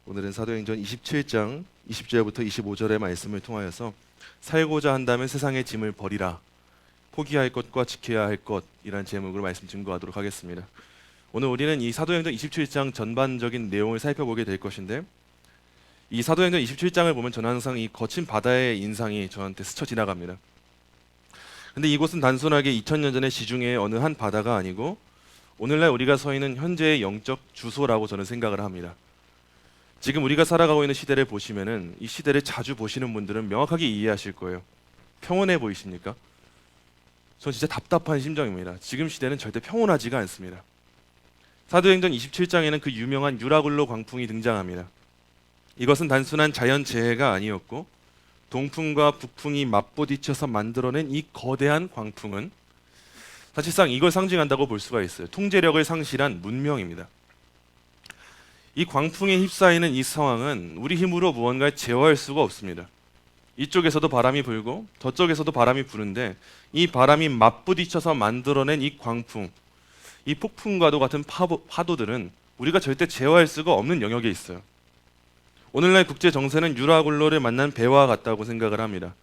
오늘은 사도행전 27장 20절부터 25절의 말씀을 통하여서 살고자 한다면 세상의 짐을 버리라, 포기할 것과 지켜야 할 것이란 제목으로 말씀 증거하도록 하겠습니다. 오늘 우리는 이 사도행전 27장 전반적인 내용을 살펴보게 될 것인데, 이 사도행전 27장을 보면 저는 항상 이 거친 바다의 인상이 저한테 스쳐 지나갑니다. 근데 이곳은 단순하게 2000년 전의 시중의 어느 한 바다가 아니고 오늘날 우리가 서 있는 현재의 영적 주소라고 저는 생각을 합니다. 지금 우리가 살아가고 있는 시대를 보시면은, 이 시대를 자주 보시는 분들은 명확하게 이해하실 거예요. 평온해 보이십니까? 전 진짜 답답한 심정입니다. 지금 시대는 절대 평온하지가 않습니다. 사도행전 27장에는 그 유명한 유라굴로 광풍이 등장합니다. 이것은 단순한 자연재해가 아니었고, 동풍과 북풍이 맞부딪혀서 만들어낸 이 거대한 광풍은 사실상 이걸 상징한다고 볼 수가 있어요. 통제력을 상실한 문명입니다. 이 광풍에 휩싸이는 이 상황은 우리 힘으로 무언가를 제어할 수가 없습니다. 이쪽에서도 바람이 불고 저쪽에서도 바람이 부는데, 이 바람이 맞부딪혀서 만들어낸 이 광풍, 이 폭풍과도 같은 파도들은 우리가 절대 제어할 수가 없는 영역에 있어요. 오늘날 국제 정세는 유라굴로를 만난 배와 같다고 생각을 합니다.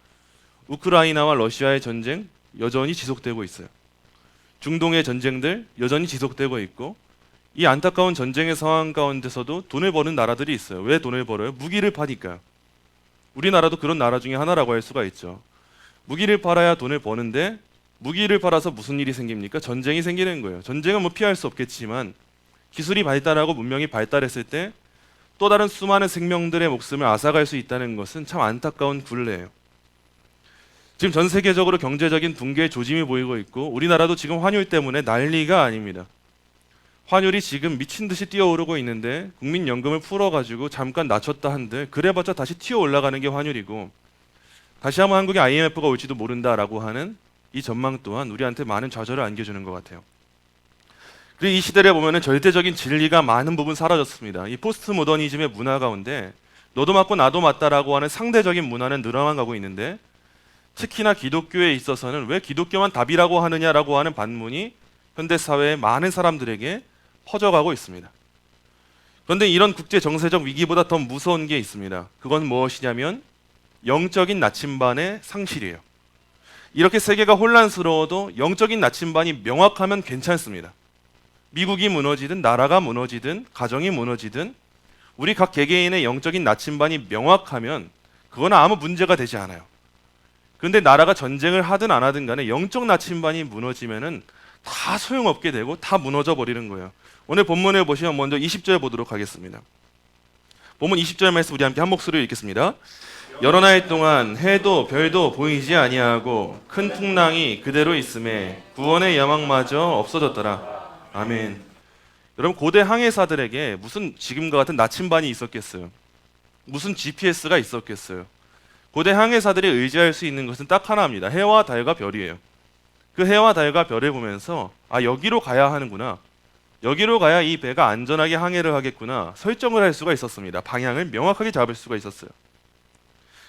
우크라이나와 러시아의 전쟁 여전히 지속되고 있어요. 중동의 전쟁들 여전히 지속되고 있고, 이 안타까운 전쟁의 상황 가운데서도 돈을 버는 나라들이 있어요. 왜 돈을 벌어요? 무기를 파니까요. 우리나라도 그런 나라 중에 하나라고 할 수가 있죠. 무기를 팔아야 돈을 버는데, 무기를 팔아서 무슨 일이 생깁니까? 전쟁이 생기는 거예요. 전쟁은 뭐 피할 수 없겠지만 기술이 발달하고 문명이 발달했을 때 또 다른 수많은 생명들의 목숨을 앗아갈 수 있다는 것은 참 안타까운 굴레예요. 지금 전 세계적으로 경제적인 붕괴의 조짐이 보이고 있고, 우리나라도 지금 환율 때문에 난리가 아닙니다. 환율이 지금 미친 듯이 뛰어오르고 있는데, 국민연금을 풀어가지고 잠깐 낮췄다 한들 그래봤자 다시 튀어 올라가는 게 환율이고, 다시 한번 한국에 IMF가 올지도 모른다라고 하는 이 전망 또한 우리한테 많은 좌절을 안겨주는 것 같아요. 그리고 이 시대를 보면은 절대적인 진리가 많은 부분 사라졌습니다. 이 포스트 모더니즘의 문화 가운데 너도 맞고 나도 맞다라고 하는 상대적인 문화는 늘어만 가고 있는데, 특히나 기독교에 있어서는 왜 기독교만 답이라고 하느냐라고 하는 반문이 현대 사회의 많은 사람들에게 퍼져가고 있습니다. 그런데 이런 국제 정세적 위기보다 더 무서운 게 있습니다. 그건 무엇이냐면 영적인 나침반의 상실이에요. 이렇게 세계가 혼란스러워도 영적인 나침반이 명확하면 괜찮습니다. 미국이 무너지든 나라가 무너지든 가정이 무너지든 우리 각 개개인의 영적인 나침반이 명확하면 그건 아무 문제가 되지 않아요. 그런데 나라가 전쟁을 하든 안 하든 간에 영적 나침반이 무너지면은 다 소용없게 되고 다 무너져 버리는 거예요. 오늘 본문을 보시면 먼저 20절 보도록 하겠습니다. 본문 20절 말씀 우리 함께 한 목소리로 읽겠습니다. 여러 날 동안 해도 별도 보이지 아니하고 큰 풍랑이 그대로 있음에 구원의 야망마저 없어졌더라. 아멘. 여러분, 고대 항해사들에게 무슨 지금과 같은 나침반이 있었겠어요? 무슨 GPS가 있었겠어요? 고대 항해사들이 의지할 수 있는 것은 딱 하나입니다. 해와 달과 별이에요. 그 해와 달과 별을 보면서 여기로 가야 하는구나, 여기로 가야 이 배가 안전하게 항해를 하겠구나 설정을 할 수가 있었습니다. 방향을 명확하게 잡을 수가 있었어요.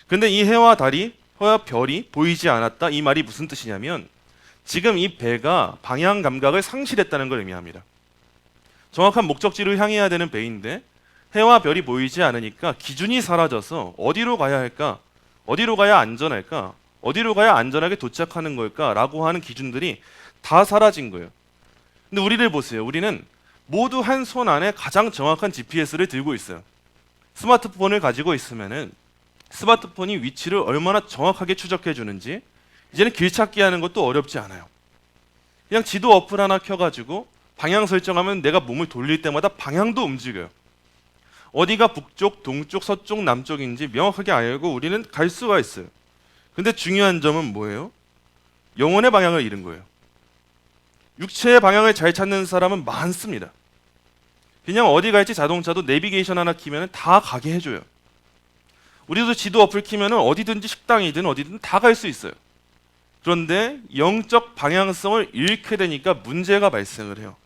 근데 이 해와 달이, 해와 별이 보이지 않았다, 이 말이 무슨 뜻이냐면 지금 이 배가 방향 감각을 상실했다는 걸 의미합니다. 정확한 목적지를 향해야 되는 배인데 해와 별이 보이지 않으니까 기준이 사라져서 어디로 가야 할까, 어디로 가야 안전할까, 어디로 가야 안전하게 도착하는 걸까 라고 하는 기준들이 다 사라진 거예요. 근데 우리를 보세요. 우리는 모두 한 손 안에 가장 정확한 GPS를 들고 있어요. 스마트폰을 가지고 있으면은 스마트폰이 위치를 얼마나 정확하게 추적해 주는지 이제는 길 찾기 하는 것도 어렵지 않아요. 그냥 지도 어플 하나 켜가지고 방향 설정하면 내가 몸을 돌릴 때마다 방향도 움직여요. 어디가 북쪽, 동쪽, 서쪽, 남쪽인지 명확하게 알고 우리는 갈 수가 있어요. 근데 중요한 점은 뭐예요? 영혼의 방향을 잃은 거예요. 육체의 방향을 잘 찾는 사람은 많습니다. 그냥 어디 갈지 자동차도 내비게이션 하나 키면 다 가게 해줘요. 우리도 지도 어플 키면 어디든지 식당이든 어디든 다 갈 수 있어요. 그런데 영적 방향성을 잃게 되니까 문제가 발생을 해요.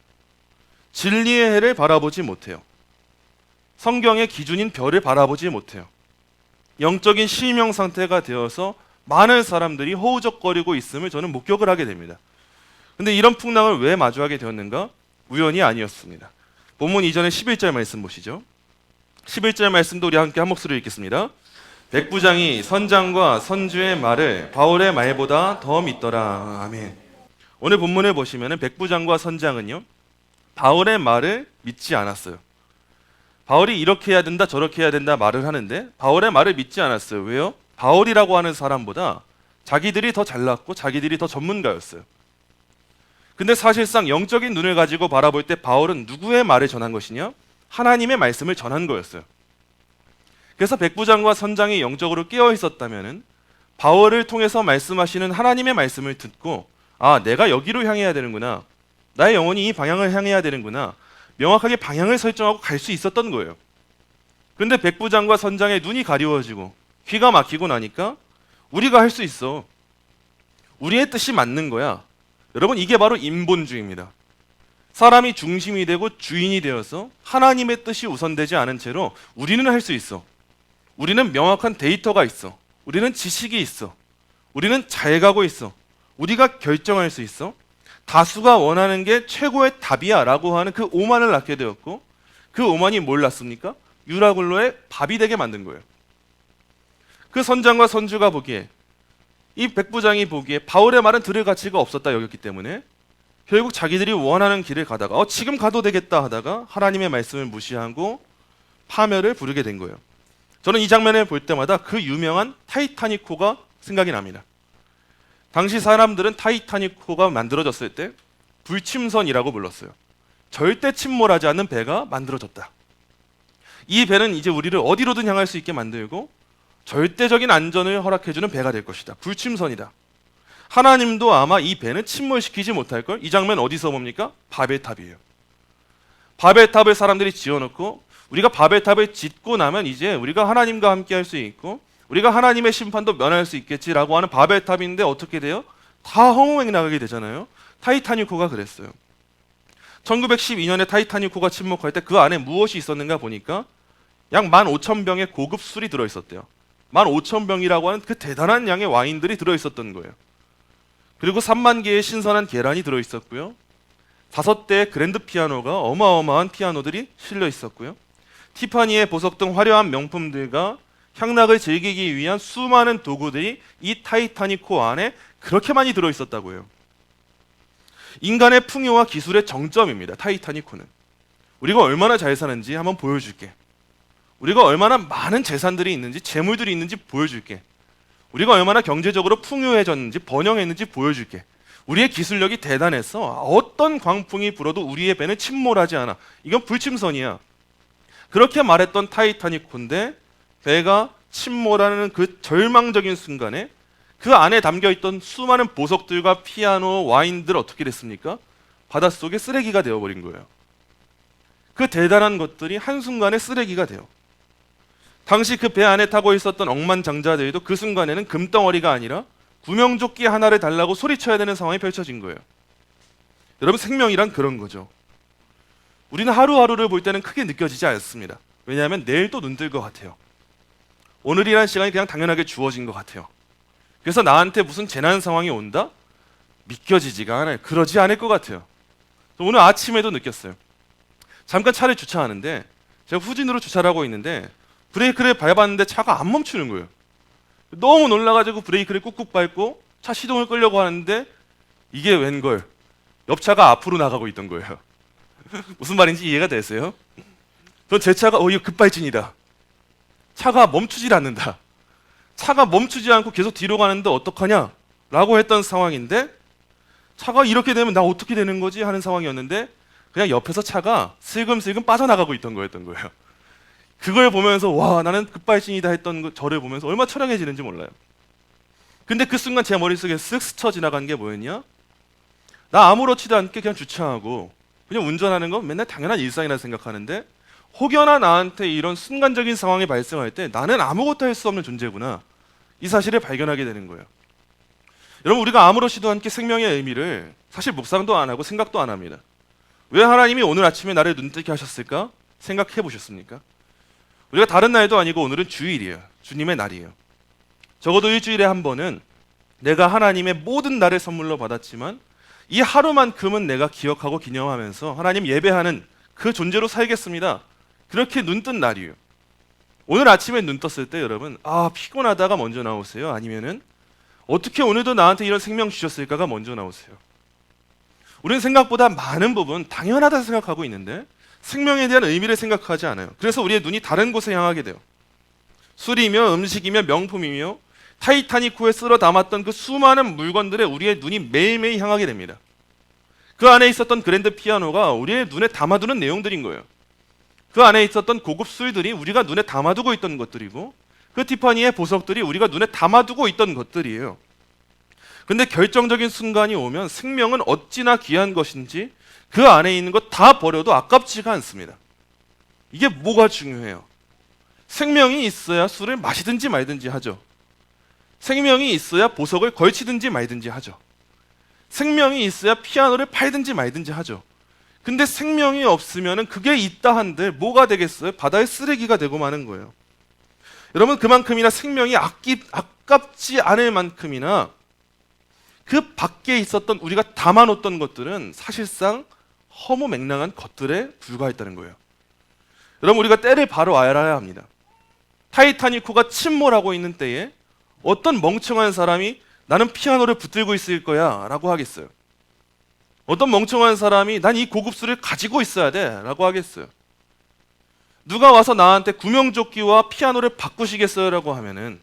진리의 해를 바라보지 못해요. 성경의 기준인 별을 바라보지 못해요. 영적인 실명 상태가 되어서 많은 사람들이 허우적거리고 있음을 저는 목격을 하게 됩니다. 근데 이런 풍랑을 왜 마주하게 되었는가? 우연이 아니었습니다. 본문 이전에 11절 말씀 보시죠. 11절 말씀도 우리 함께 한 목소리로 읽겠습니다. 백부장이 선장과 선주의 말을 바울의 말보다 더 믿더라. 아멘. 오늘 본문을 보시면 백부장과 선장은요, 바울의 말을 믿지 않았어요. 바울이 이렇게 해야 된다 저렇게 해야 된다 말을 하는데 바울의 말을 믿지 않았어요. 왜요? 바울이라고 하는 사람보다 자기들이 더 잘났고 자기들이 더 전문가였어요. 근데 사실상 영적인 눈을 가지고 바라볼 때 바울은 누구의 말을 전한 것이냐? 하나님의 말씀을 전한 거였어요. 그래서 백부장과 선장이 영적으로 깨어 있었다면은 바울을 통해서 말씀하시는 하나님의 말씀을 듣고, 아, 내가 여기로 향해야 되는구나, 나의 영혼이 이 방향을 향해야 되는구나, 명확하게 방향을 설정하고 갈 수 있었던 거예요. 근데 백부장과 선장의 눈이 가리워지고 귀가 막히고 나니까 우리가 할 수 있어, 우리의 뜻이 맞는 거야. 여러분, 이게 바로 인본주의입니다. 사람이 중심이 되고 주인이 되어서 하나님의 뜻이 우선되지 않은 채로 우리는 할 수 있어, 우리는 명확한 데이터가 있어, 우리는 지식이 있어, 우리는 잘 가고 있어, 우리가 결정할 수 있어, 다수가 원하는 게 최고의 답이야 라고 하는 그 오만을 낳게 되었고, 그 오만이 뭘 낳습니까? 유라굴로의 밥이 되게 만든 거예요. 그 선장과 선주가 보기에, 이 백부장이 보기에 바울의 말은 들을 가치가 없었다 여겼기 때문에 결국 자기들이 원하는 길을 가다가 지금 가도 되겠다 하다가 하나님의 말씀을 무시하고 파멸을 부르게 된 거예요. 저는 이 장면을 볼 때마다 그 유명한 타이타닉호가 생각이 납니다. 당시 사람들은 타이타닉호가 만들어졌을 때 불침선이라고 불렀어요. 절대 침몰하지 않는 배가 만들어졌다. 이 배는 이제 우리를 어디로든 향할 수 있게 만들고 절대적인 안전을 허락해주는 배가 될 것이다. 불침선이다. 하나님도 아마 이 배는 침몰시키지 못할걸? 이 장면 어디서 봅니까? 바벨탑이에요. 바벨탑을 사람들이 지어놓고 우리가 바벨탑을 짓고 나면 이제 우리가 하나님과 함께 할 수 있고 우리가 하나님의 심판도 면할 수 있겠지라고 하는 바벨탑인데 어떻게 돼요? 다 허무맹 나가게 되잖아요. 타이타닉호가 그랬어요. 1912년에 타이타닉호가 침몰할 때 그 안에 무엇이 있었는가 보니까 약 15,000병의 고급 술이 들어있었대요. 15,000병이라고 하는 그 대단한 양의 와인들이 들어있었던 거예요. 그리고 3만 개의 신선한 계란이 들어있었고요. 5대의 그랜드 피아노가 어마어마한 피아노들이 실려 있었고요. 티파니의 보석 등 화려한 명품들과 향락을 즐기기 위한 수많은 도구들이 이 타이타닉호 안에 그렇게 많이 들어있었다고 해요. 인간의 풍요와 기술의 정점입니다. 타이타닉호는. 우리가 얼마나 잘 사는지 한번 보여줄게. 우리가 얼마나 많은 재산들이 있는지, 재물들이 있는지 보여줄게. 우리가 얼마나 경제적으로 풍요해졌는지, 번영했는지 보여줄게. 우리의 기술력이 대단해서 어떤 광풍이 불어도 우리의 배는 침몰하지 않아. 이건 불침선이야. 그렇게 말했던 타이타닉호인데 배가 침몰하는 그 절망적인 순간에 그 안에 담겨있던 수많은 보석들과 피아노, 와인들 어떻게 됐습니까? 바닷속에 쓰레기가 되어버린 거예요. 그 대단한 것들이 한순간에 쓰레기가 돼요. 당시 그 배 안에 타고 있었던 억만장자들도 그 순간에는 금덩어리가 아니라 구명조끼 하나를 달라고 소리쳐야 되는 상황이 펼쳐진 거예요. 여러분, 생명이란 그런 거죠. 우리는 하루하루를 볼 때는 크게 느껴지지 않습니다. 왜냐하면 내일 또 눈 뜰 것 같아요. 오늘이란 시간이 그냥 당연하게 주어진 것 같아요. 그래서 나한테 무슨 재난 상황이 온다? 믿겨지지가 않아요. 그러지 않을 것 같아요. 오늘 아침에도 느꼈어요. 잠깐 차를 주차하는데 제가 후진으로 주차를 하고 있는데 브레이크를 밟았는데 차가 안 멈추는 거예요. 너무 놀라가지고 브레이크를 꾹꾹 밟고 차 시동을 끄려고 하는데 이게 웬걸, 옆차가 앞으로 나가고 있던 거예요. 무슨 말인지 이해가 되세요? 전 제 차가 이거 급발진이다. 차가 멈추질 않는다. 차가 멈추지 않고 계속 뒤로 가는데 어떡하냐? 라고 했던 상황인데 차가 이렇게 되면 나 어떻게 되는 거지? 하는 상황이었는데 그냥 옆에서 차가 슬금슬금 빠져나가고 있던 거였던 거예요. 그걸 보면서 와, 나는 급발진이다 했던 저를 보면서 얼마나 처량해지는지 몰라요. 근데 그 순간 제 머릿속에 쓱 스쳐 지나간 게 뭐였냐? 나 아무렇지도 않게 그냥 주차하고 그냥 운전하는 건 맨날 당연한 일상이라 생각하는데 혹여나 나한테 이런 순간적인 상황이 발생할 때 나는 아무것도 할 수 없는 존재구나, 이 사실을 발견하게 되는 거예요. 여러분, 우리가 아무렇지도 않게 생명의 의미를 사실 묵상도 안 하고 생각도 안 합니다. 왜 하나님이 오늘 아침에 나를 눈뜨게 하셨을까? 생각해 보셨습니까? 우리가 다른 날도 아니고 오늘은 주일이에요. 주님의 날이에요. 적어도 일주일에 한 번은 내가 하나님의 모든 날을 선물로 받았지만 이 하루만큼은 내가 기억하고 기념하면서 하나님 예배하는 그 존재로 살겠습니다. 그렇게 눈뜬 날이에요. 오늘 아침에 눈 떴을 때 여러분 피곤하다가 먼저 나오세요? 아니면은 어떻게 오늘도 나한테 이런 생명 주셨을까가 먼저 나오세요? 우리는 생각보다 많은 부분 당연하다 생각하고 있는데 생명에 대한 의미를 생각하지 않아요. 그래서 우리의 눈이 다른 곳에 향하게 돼요. 술이며 음식이며 명품이며 타이타닉호에 쓸어 담았던 그 수많은 물건들에 우리의 눈이 매일매일 향하게 됩니다. 그 안에 있었던 그랜드 피아노가 우리의 눈에 담아두는 내용들인 거예요. 그 안에 있었던 고급 술들이 우리가 눈에 담아두고 있던 것들이고 그 티파니의 보석들이 우리가 눈에 담아두고 있던 것들이에요. 근데 결정적인 순간이 오면 생명은 어찌나 귀한 것인지 그 안에 있는 것 다 버려도 아깝지가 않습니다. 이게 뭐가 중요해요? 생명이 있어야 술을 마시든지 말든지 하죠. 생명이 있어야 보석을 걸치든지 말든지 하죠. 생명이 있어야 피아노를 팔든지 말든지 하죠. 근데 생명이 없으면 그게 있다 한들 뭐가 되겠어요? 바다의 쓰레기가 되고 마는 거예요. 여러분, 그만큼이나 생명이 아깝지 않을 만큼이나 그 밖에 있었던 우리가 담아놓던 것들은 사실상 허무맹랑한 것들에 불과했다는 거예요. 여러분, 우리가 때를 바로 알아야 합니다. 타이타닉호가 침몰하고 있는 때에 어떤 멍청한 사람이 나는 피아노를 붙들고 있을 거야 라고 하겠어요? 어떤 멍청한 사람이 난 이 고급술을 가지고 있어야 돼 라고 하겠어요? 누가 와서 나한테 구명조끼와 피아노를 바꾸시겠어요? 라고 하면은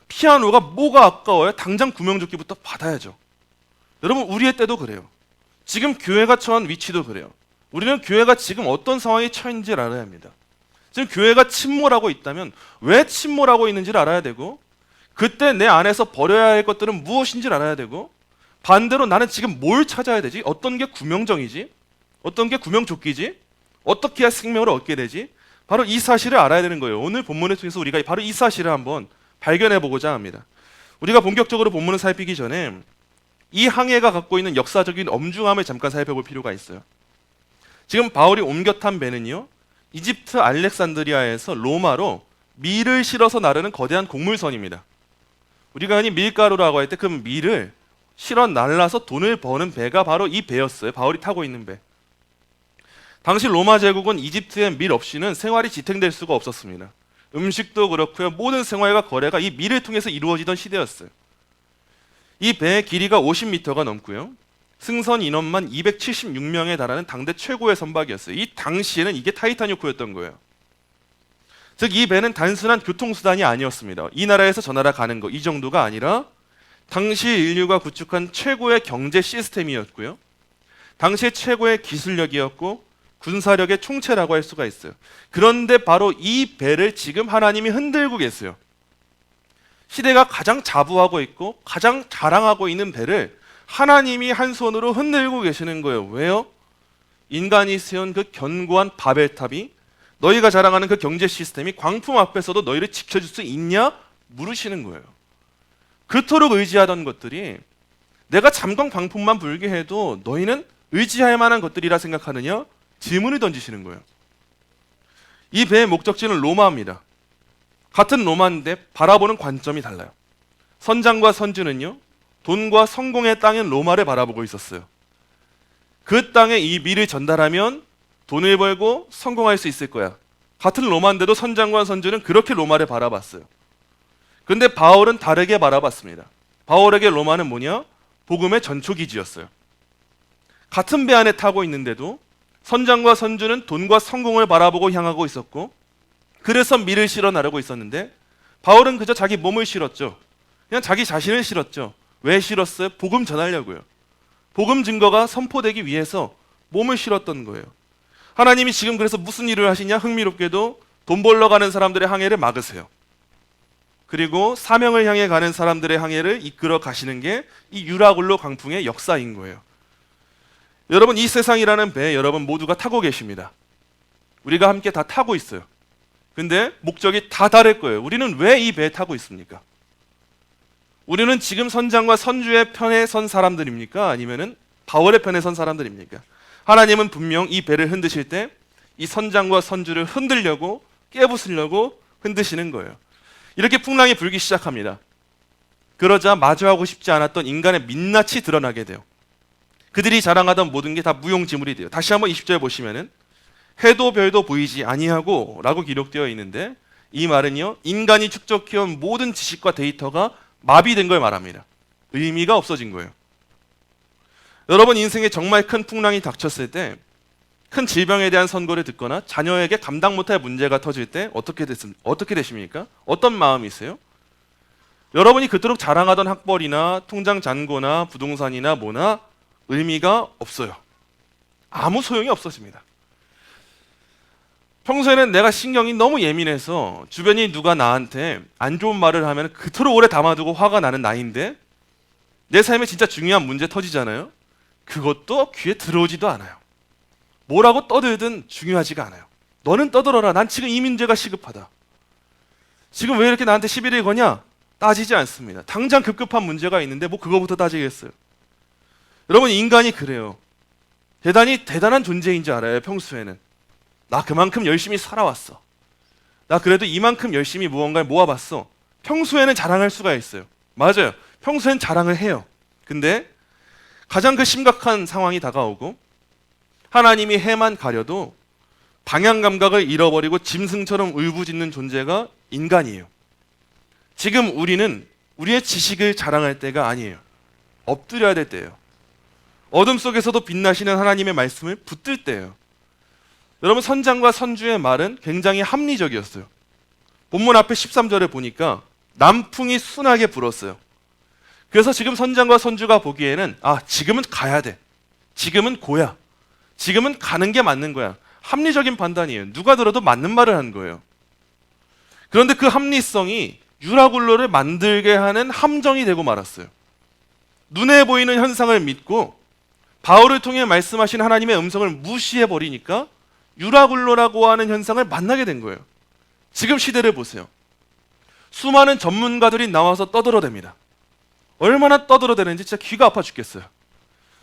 피아노가 뭐가 아까워요? 당장 구명조끼부터 받아야죠. 여러분, 우리의 때도 그래요. 지금 교회가 처한 위치도 그래요. 우리는 교회가 지금 어떤 상황에 처했는지를 알아야 합니다. 지금 교회가 침몰하고 있다면 왜 침몰하고 있는지를 알아야 되고 그때 내 안에서 버려야 할 것들은 무엇인지를 알아야 되고 반대로 나는 지금 뭘 찾아야 되지? 어떤 게 구명정이지? 어떤 게 구명조끼지? 어떻게 해야 생명을 얻게 되지? 바로 이 사실을 알아야 되는 거예요. 오늘 본문을 통해서 우리가 바로 이 사실을 한번 발견해 보고자 합니다. 우리가 본격적으로 본문을 살피기 전에 이 항해가 갖고 있는 역사적인 엄중함을 잠깐 살펴볼 필요가 있어요. 지금 바울이 옮겨 탄 배는요, 이집트 알렉산드리아에서 로마로 밀을 실어서 나르는 거대한 곡물선입니다. 우리가 흔히 밀가루라고 할 때 그 밀을 실어 날라서 돈을 버는 배가 바로 이 배였어요. 바울이 타고 있는 배. 당시 로마 제국은 이집트의 밀 없이는 생활이 지탱될 수가 없었습니다. 음식도 그렇고요, 모든 생활과 거래가 이 밀을 통해서 이루어지던 시대였어요. 이 배의 길이가 50m가 넘고요, 승선 인원만 276명에 달하는 당대 최고의 선박이었어요. 이 당시에는 이게 타이타닉호였던 거예요. 즉 이 배는 단순한 교통수단이 아니었습니다. 이 나라에서 저 나라 가는 거, 이 정도가 아니라 당시 인류가 구축한 최고의 경제 시스템이었고요, 당시의 최고의 기술력이었고 군사력의 총체라고 할 수가 있어요. 그런데 바로 이 배를 지금 하나님이 흔들고 계세요. 시대가 가장 자부하고 있고 가장 자랑하고 있는 배를 하나님이 한 손으로 흔들고 계시는 거예요. 왜요? 인간이 세운 그 견고한 바벨탑이, 너희가 자랑하는 그 경제 시스템이 광풍 앞에서도 너희를 지켜줄 수 있냐? 물으시는 거예요. 그토록 의지하던 것들이 내가 잠깐 광풍만 불게 해도 너희는 의지할 만한 것들이라 생각하느냐? 질문을 던지시는 거예요. 이 배의 목적지는 로마입니다. 같은 로마인데 바라보는 관점이 달라요. 선장과 선주는요, 돈과 성공의 땅인 로마를 바라보고 있었어요. 그 땅에 이 밀을 전달하면 돈을 벌고 성공할 수 있을 거야. 같은 로마인데도 선장과 선주는 그렇게 로마를 바라봤어요. 그런데 바울은 다르게 바라봤습니다. 바울에게 로마는 뭐냐? 복음의 전초기지였어요. 같은 배 안에 타고 있는데도 선장과 선주는 돈과 성공을 바라보고 향하고 있었고, 그래서 밀을 실어 나르고 있었는데 바울은 그저 자기 몸을 실었죠. 그냥 자기 자신을 실었죠. 왜 실었어요? 복음 전하려고요. 복음 증거가 선포되기 위해서 몸을 실었던 거예요. 하나님이 지금 그래서 무슨 일을 하시냐? 흥미롭게도 돈 벌러 가는 사람들의 항해를 막으세요. 그리고 사명을 향해 가는 사람들의 항해를 이끌어 가시는 게 이 유라굴로 광풍의 역사인 거예요. 여러분, 이 세상이라는 배 여러분 모두가 타고 계십니다. 우리가 함께 다 타고 있어요. 근데 목적이 다 다를 거예요. 우리는 왜 이 배에 타고 있습니까? 우리는 지금 선장과 선주의 편에 선 사람들입니까? 아니면은 바울의 편에 선 사람들입니까? 하나님은 분명 이 배를 흔드실 때 이 선장과 선주를 흔들려고, 깨부수려고 흔드시는 거예요. 이렇게 풍랑이 불기 시작합니다. 그러자 마주하고 싶지 않았던 인간의 민낯이 드러나게 돼요. 그들이 자랑하던 모든 게 다 무용지물이 돼요. 다시 한번 20절 보시면은 해도 별도 보이지 아니하고 라고 기록되어 있는데, 이 말은요, 인간이 축적해온 모든 지식과 데이터가 마비된 걸 말합니다. 의미가 없어진 거예요. 여러분 인생에 정말 큰 풍랑이 닥쳤을 때, 큰 질병에 대한 선고를 듣거나 자녀에게 감당 못할 문제가 터질 때 어떻게 되십니까? 어떤 마음이세요? 여러분이 그토록 자랑하던 학벌이나 통장 잔고나 부동산이나 뭐나 의미가 없어요. 아무 소용이 없어집니다. 평소에는 내가 신경이 너무 예민해서 주변이 누가 나한테 안 좋은 말을 하면 그토록 오래 담아두고 화가 나는 나이인데, 내 삶에 진짜 중요한 문제 터지잖아요. 그것도 귀에 들어오지도 않아요. 뭐라고 떠들든 중요하지가 않아요. 너는 떠들어라. 난 지금 이 문제가 시급하다. 지금 왜 이렇게 나한테 시비를 거냐? 따지지 않습니다. 당장 급급한 문제가 있는데 뭐 그거부터 따지겠어요. 여러분 인간이 그래요. 대단한 존재인지 알아요. 평소에는 나 그만큼 열심히 살아왔어. 나 그래도 이만큼 열심히 무언가를 모아봤어. 평소에는 자랑할 수가 있어요. 맞아요. 평소엔 자랑을 해요. 근데 가장 그 심각한 상황이 다가오고 하나님이 해만 가려도 방향 감각을 잃어버리고 짐승처럼 울부짖는 존재가 인간이에요. 지금 우리는 우리의 지식을 자랑할 때가 아니에요. 엎드려야 될 때예요. 어둠 속에서도 빛나시는 하나님의 말씀을 붙들 때예요. 여러분 선장과 선주의 말은 굉장히 합리적이었어요. 본문 앞에 13절을 보니까 남풍이 순하게 불었어요. 그래서 지금 선장과 선주가 보기에는 지금은 가야 돼. 지금은 고야. 지금은 가는 게 맞는 거야. 합리적인 판단이에요. 누가 들어도 맞는 말을 한 거예요. 그런데 그 합리성이 유라굴로를 만들게 하는 함정이 되고 말았어요. 눈에 보이는 현상을 믿고 바울을 통해 말씀하신 하나님의 음성을 무시해버리니까 유라굴로라고 하는 현상을 만나게 된 거예요. 지금 시대를 보세요. 수많은 전문가들이 나와서 떠들어댑니다. 얼마나 떠들어대는지 진짜 귀가 아파 죽겠어요.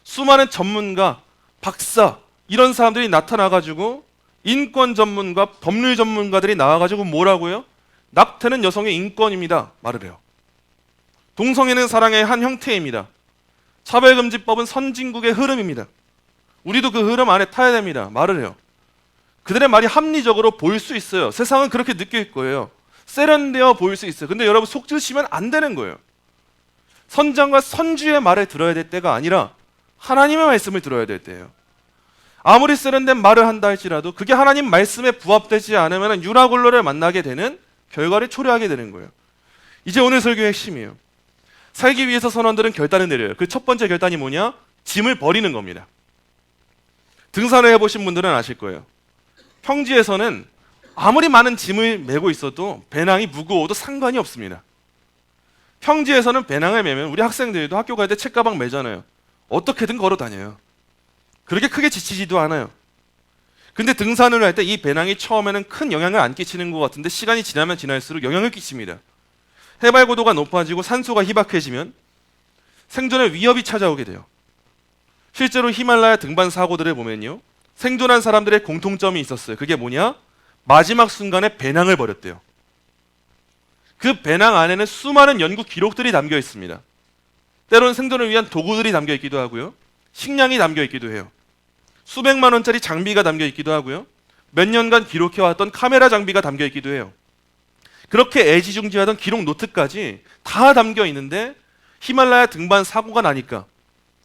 수많은 전문가, 박사 이런 사람들이 나타나가지고 인권 전문가, 법률 전문가들이 나와가지고 뭐라고요? 낙태는 여성의 인권입니다 말을 해요. 동성애는 사랑의 한 형태입니다. 차별금지법은 선진국의 흐름입니다. 우리도 그 흐름 안에 타야 됩니다 말을 해요. 그들의 말이 합리적으로 보일 수 있어요. 세상은 그렇게 느낄 거예요. 세련되어 보일 수 있어요. 근데 여러분 속지시면 안 되는 거예요. 선장과 선주의 말을 들어야 될 때가 아니라 하나님의 말씀을 들어야 될 때예요. 아무리 세련된 말을 한다 할지라도 그게 하나님 말씀에 부합되지 않으면 유라굴로를 만나게 되는 결과를 초래하게 되는 거예요. 이제 오늘 설교의 핵심이에요. 살기 위해서 선원들은 결단을 내려요. 그 첫 번째 결단이 뭐냐? 짐을 버리는 겁니다. 등산을 해보신 분들은 아실 거예요. 평지에서는 아무리 많은 짐을 메고 있어도 배낭이 무거워도 상관이 없습니다. 평지에서는 배낭을 메면 우리 학생들도 학교 갈 때 책가방 메잖아요. 어떻게든 걸어 다녀요. 그렇게 크게 지치지도 않아요. 근데 등산을 할 때 이 배낭이 처음에는 큰 영향을 안 끼치는 것 같은데 시간이 지나면 지날수록 영향을 끼칩니다. 해발 고도가 높아지고 산소가 희박해지면 생존의 위협이 찾아오게 돼요. 실제로 히말라야 등반 사고들을 보면요, 생존한 사람들의 공통점이 있었어요. 그게 뭐냐? 마지막 순간에 배낭을 버렸대요. 그 배낭 안에는 수많은 연구 기록들이 담겨 있습니다. 때로는 생존을 위한 도구들이 담겨 있기도 하고요, 식량이 담겨 있기도 해요. 수백만 원짜리 장비가 담겨 있기도 하고요, 몇 년간 기록해왔던 카메라 장비가 담겨 있기도 해요. 그렇게 애지중지하던 기록 노트까지 다 담겨 있는데 히말라야 등반 사고가 나니까,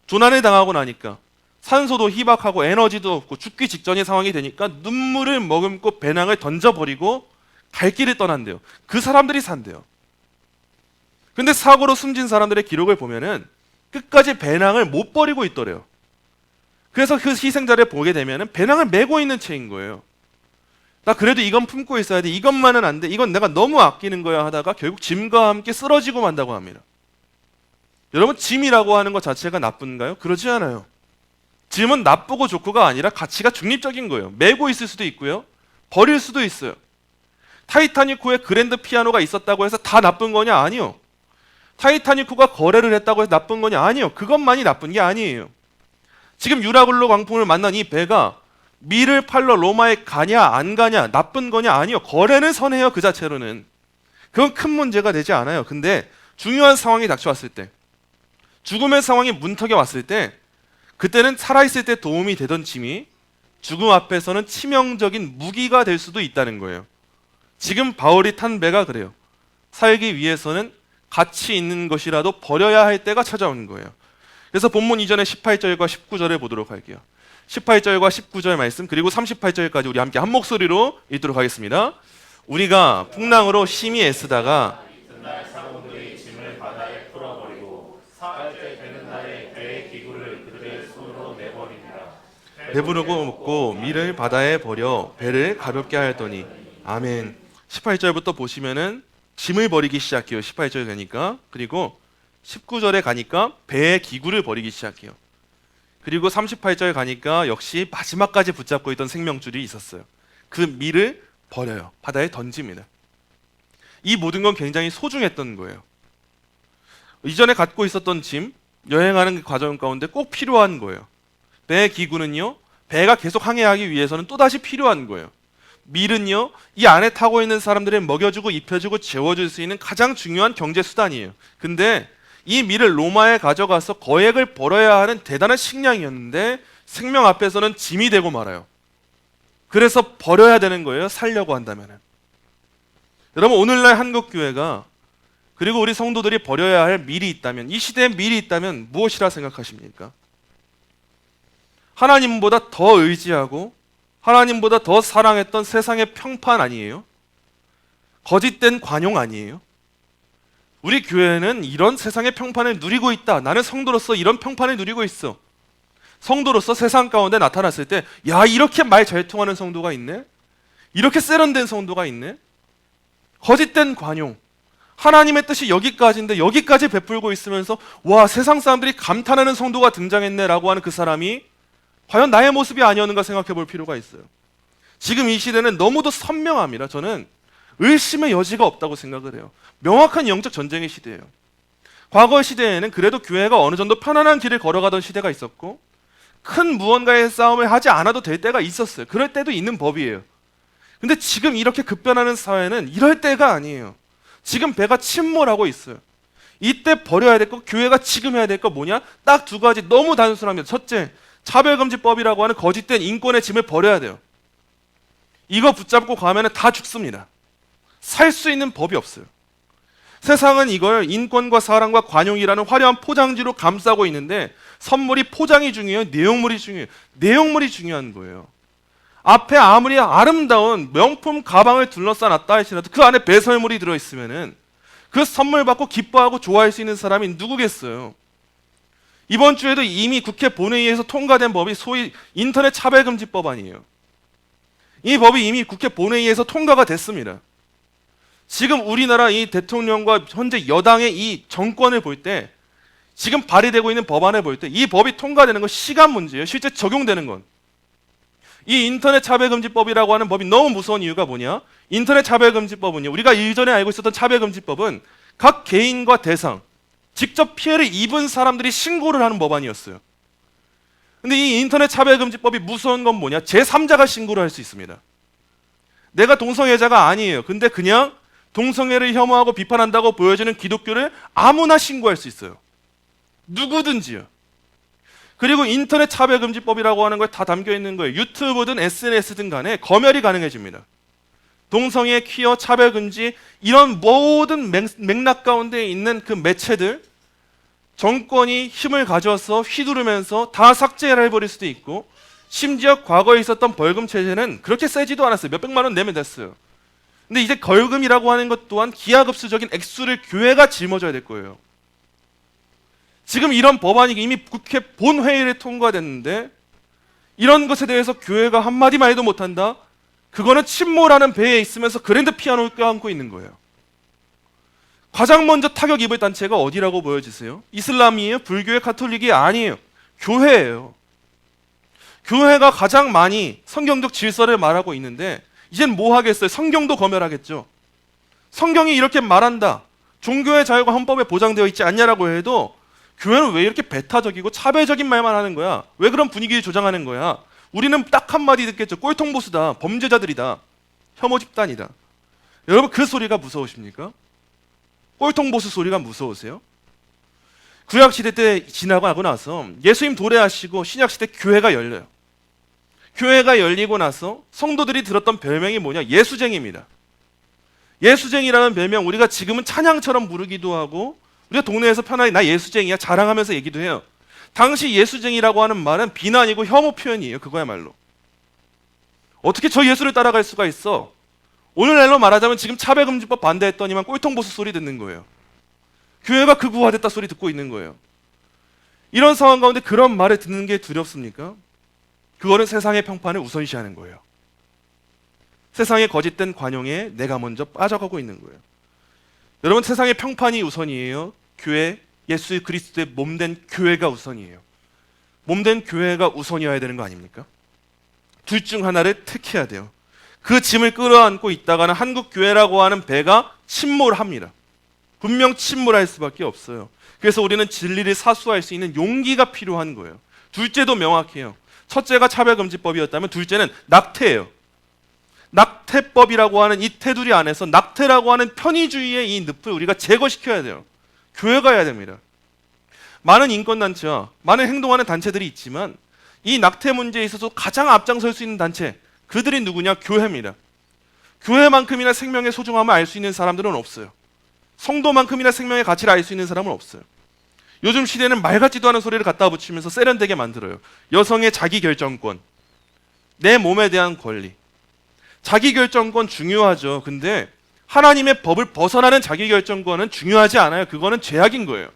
조난을 당하고 나니까 산소도 희박하고 에너지도 없고 죽기 직전의 상황이 되니까 눈물을 머금고 배낭을 던져버리고 갈 길을 떠난대요. 그 사람들이 산대요. 근데 사고로 숨진 사람들의 기록을 보면은 끝까지 배낭을 못 버리고 있더래요. 그래서 그 희생자를 보게 되면은 배낭을 메고 있는 채인 거예요. 나 그래도 이건 품고 있어야 돼. 이것만은 안 돼. 이건 내가 너무 아끼는 거야 하다가 결국 짐과 함께 쓰러지고 만다고 합니다. 여러분, 짐이라고 하는 것 자체가 나쁜가요? 그러지 않아요. 짐은 나쁘고 좋고가 아니라 가치가 중립적인 거예요. 메고 있을 수도 있고요, 버릴 수도 있어요. 타이타닉호에 그랜드 피아노가 있었다고 해서 다 나쁜 거냐? 아니요. 타이타닉호가 거래를 했다고 해서 나쁜 거냐? 아니요. 그것만이 나쁜 게 아니에요. 지금 유라굴로 광풍을 만난 이 배가 밀을 팔러 로마에 가냐 안 가냐 나쁜 거냐? 아니요. 거래는 선해요. 그 자체로는. 그건 큰 문제가 되지 않아요. 근데 중요한 상황이 닥쳐왔을 때, 죽음의 상황이 문턱에 왔을 때, 그때는 살아있을 때 도움이 되던 짐이 죽음 앞에서는 치명적인 무기가 될 수도 있다는 거예요. 지금 바울이 탄 배가 그래요. 살기 위해서는 가치 있는 것이라도 버려야 할 때가 찾아오는 거예요. 그래서 본문 이전에 18절과 19절을 보도록 할게요. 18절과 19절 말씀 그리고 38절까지 우리 함께 한 목소리로 읽도록 하겠습니다. 우리가 풍랑으로 심히 애쓰다가 이튿날 사공들이 짐을 바다에 풀어버리고 사흘째 되는 날에 배의 기구를 그들의 손으로 내버리니라. 배부르고 먹고 밀을 바다에 버려 배를 가볍게 하였더니 아멘. 18절부터 보시면은 짐을 버리기 시작해요. 18절 되니까. 그리고 19절에 가니까 배의 기구를 버리기 시작해요. 그리고 38절 가니까 역시 마지막까지 붙잡고 있던 생명줄이 있었어요. 그 밀을 버려요. 바다에 던집니다. 이 모든 건 굉장히 소중했던 거예요. 이전에 갖고 있었던 짐, 여행하는 그 과정 가운데 꼭 필요한 거예요. 배의 기구는요, 배가 계속 항해하기 위해서는 또다시 필요한 거예요. 밀은요, 이 안에 타고 있는 사람들을 먹여주고 입혀주고 재워줄 수 있는 가장 중요한 경제 수단이에요. 근데 이 밀을 로마에 가져가서 거액을 벌어야 하는 대단한 식량이었는데 생명 앞에서는 짐이 되고 말아요. 그래서 버려야 되는 거예요. 살려고 한다면. 여러분, 오늘날 한국교회가 그리고 우리 성도들이 버려야 할 밀이 있다면, 이 시대에 밀이 있다면 무엇이라 생각하십니까? 하나님보다 더 의지하고 하나님보다 더 사랑했던 세상의 평판 아니에요? 거짓된 관용 아니에요? 우리 교회는 이런 세상의 평판을 누리고 있다. 나는 성도로서 이런 평판을 누리고 있어. 성도로서 세상 가운데 나타났을 때, 야, 이렇게 말 잘 통하는 성도가 있네? 이렇게 세련된 성도가 있네? 거짓된 관용. 하나님의 뜻이 여기까지인데 여기까지 베풀고 있으면서 와, 세상 사람들이 감탄하는 성도가 등장했네라고 하는 그 사람이 과연 나의 모습이 아니었는가 생각해 볼 필요가 있어요. 지금 이 시대는 너무도 선명합니다. 저는 의심의 여지가 없다고 생각을 해요. 명확한 영적 전쟁의 시대예요. 과거 시대에는 그래도 교회가 어느 정도 편안한 길을 걸어가던 시대가 있었고 큰 무언가의 싸움을 하지 않아도 될 때가 있었어요. 그럴 때도 있는 법이에요. 근데 지금 이렇게 급변하는 사회는 이럴 때가 아니에요. 지금 배가 침몰하고 있어요. 이때 버려야 될 거, 교회가 지금 해야 될 거 뭐냐? 딱 두 가지 너무 단순합니다. 첫째, 차별금지법이라고 하는 거짓된 인권의 짐을 버려야 돼요. 이거 붙잡고 가면 다 죽습니다. 살 수 있는 법이 없어요. 세상은 이걸 인권과 사랑과 관용이라는 화려한 포장지로 감싸고 있는데 선물이 포장이 중요해요? 내용물이 중요해요? 내용물이 중요한 거예요. 앞에 아무리 아름다운 명품 가방을 둘러싸놨다 할지라도 그 안에 배설물이 들어있으면은 그 선물 받고 기뻐하고 좋아할 수 있는 사람이 누구겠어요? 이번 주에도 이미 국회 본회의에서 통과된 법이 소위 인터넷 차별금지법 아니에요. 이 법이 이미 국회 본회의에서 통과가 됐습니다. 지금 우리나라 이 대통령과 현재 여당의 이 정권을 볼 때 지금 발의되고 있는 법안을 볼 때 이 법이 통과되는 건 시간 문제예요. 실제 적용되는 건. 이 인터넷 차별금지법이라고 하는 법이 너무 무서운 이유가 뭐냐? 인터넷 차별금지법은요, 우리가 이전에 알고 있었던 차별금지법은 각 개인과 대상, 직접 피해를 입은 사람들이 신고를 하는 법안이었어요. 근데 이 인터넷 차별금지법이 무서운 건 뭐냐? 제3자가 신고를 할 수 있습니다. 내가 동성애자가 아니에요. 근데 그냥 동성애를 혐오하고 비판한다고 보여지는 기독교를 아무나 신고할 수 있어요. 누구든지요. 그리고 인터넷 차별금지법이라고 하는 거에 다 담겨 있는 거예요. 유튜브든 SNS든 간에 검열이 가능해집니다. 동성애, 퀴어, 차별금지 이런 모든 맥락 가운데 있는 그 매체들 정권이 힘을 가져서 휘두르면서 다 삭제를 해버릴 수도 있고 심지어 과거에 있었던 벌금 체제는 그렇게 세지도 않았어요. 몇백만 원 내면 됐어요. 근데 이제 벌금이라고 하는 것 또한 기하급수적인 액수를 교회가 짊어져야 될 거예요. 지금 이런 법안이 이미 국회 본회의를 통과됐는데 이런 것에 대해서 교회가 한마디 말도 못한다? 그거는 침몰하는 배에 있으면서 그랜드 피아노를 껴안고 있는 거예요. 가장 먼저 타격 입을 단체가 어디라고 보여지세요? 이슬람이에요? 불교의 카톨릭이 아니에요. 교회예요. 교회가 가장 많이 성경적 질서를 말하고 있는데 이젠 뭐 하겠어요? 성경도 검열하겠죠. 성경이 이렇게 말한다. 종교의 자유가 헌법에 보장되어 있지 않냐라고 해도 교회는 왜 이렇게 배타적이고 차별적인 말만 하는 거야? 왜 그런 분위기를 조장하는 거야? 우리는 딱 한마디 듣겠죠. 꼴통보수다. 범죄자들이다. 혐오 집단이다. 여러분 그 소리가 무서우십니까? 꼴통보수 소리가 무서우세요? 구약시대 때 지나고 나서 예수님 도래하시고 신약시대 교회가 열려요. 교회가 열리고 나서 성도들이 들었던 별명이 뭐냐? 예수쟁이입니다. 예수쟁이라는 별명, 우리가 지금은 찬양처럼 부르기도 하고 우리가 동네에서 편하게 나 예수쟁이야 자랑하면서 얘기도 해요. 당시 예수쟁이라고 하는 말은 비난이고 혐오 표현이에요. 그거야말로. 어떻게 저 예수를 따라갈 수가 있어? 오늘날로 말하자면 지금 차별금지법 반대했더니만 꼴통보수 소리 듣는 거예요. 교회가 극우화됐다 소리 듣고 있는 거예요. 이런 상황 가운데 그런 말을 듣는 게 두렵습니까? 그거는 세상의 평판을 우선시하는 거예요. 세상의 거짓된 관용에 내가 먼저 빠져가고 있는 거예요. 여러분, 세상의 평판이 우선이에요? 교회, 예수 그리스도의 몸된 교회가 우선이에요. 몸된 교회가 우선이어야 되는 거 아닙니까? 둘 중 하나를 택해야 돼요. 그 짐을 끌어안고 있다가는 한국 교회라고 하는 배가 침몰합니다. 분명 침몰할 수밖에 없어요. 그래서 우리는 진리를 사수할 수 있는 용기가 필요한 거예요. 둘째도 명확해요. 첫째가 차별금지법이었다면 둘째는 낙태예요. 낙태법이라고 하는 이 테두리 안에서 낙태라고 하는 편의주의의 이 늪을 우리가 제거시켜야 돼요. 교회가 해야 됩니다. 많은 인권단체와 많은 행동하는 단체들이 있지만 이 낙태 문제에 있어서 가장 앞장설 수 있는 단체, 그들이 누구냐? 교회입니다. 교회만큼이나 생명의 소중함을 알 수 있는 사람들은 없어요. 성도만큼이나 생명의 가치를 알 수 있는 사람은 없어요. 요즘 시대는 말 같지도 않은 소리를 갖다 붙이면서 세련되게 만들어요. 여성의 자기결정권, 내 몸에 대한 권리. 자기결정권 중요하죠. 근데 하나님의 법을 벗어나는 자기결정권은 중요하지 않아요. 그거는 죄악인 거예요.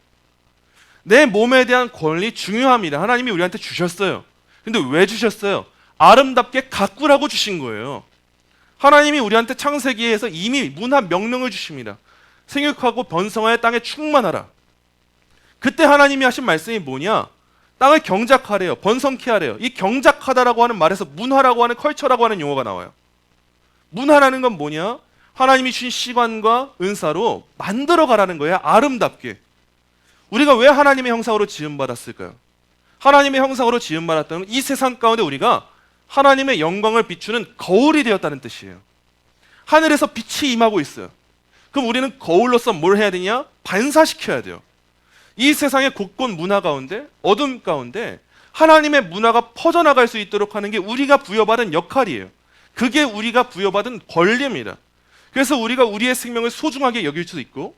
내 몸에 대한 권리 중요합니다. 하나님이 우리한테 주셨어요. 근데 왜 주셨어요? 아름답게 가꾸라고 주신 거예요. 하나님이 우리한테 창세기에서 이미 문화 명령을 주십니다. 생육하고 번성하여 땅에 충만하라. 그때 하나님이 하신 말씀이 뭐냐? 땅을 경작하래요. 번성케 하래요. 이 경작하다라고 하는 말에서 문화라고 하는 컬처라고 하는 용어가 나와요. 문화라는 건 뭐냐? 하나님이 주신 시간과 은사로 만들어가라는 거예요. 아름답게. 우리가 왜 하나님의 형상으로 지음받았을까요? 하나님의 형상으로 지음받았다는 이 세상 가운데 우리가 하나님의 영광을 비추는 거울이 되었다는 뜻이에요. 하늘에서 빛이 임하고 있어요. 그럼 우리는 거울로서 뭘 해야 되냐? 반사시켜야 돼요. 이 세상의 곳곳 문화 가운데, 어둠 가운데 하나님의 문화가 퍼져나갈 수 있도록 하는 게 우리가 부여받은 역할이에요. 그게 우리가 부여받은 권리입니다. 그래서 우리가 우리의 생명을 소중하게 여길 수 있고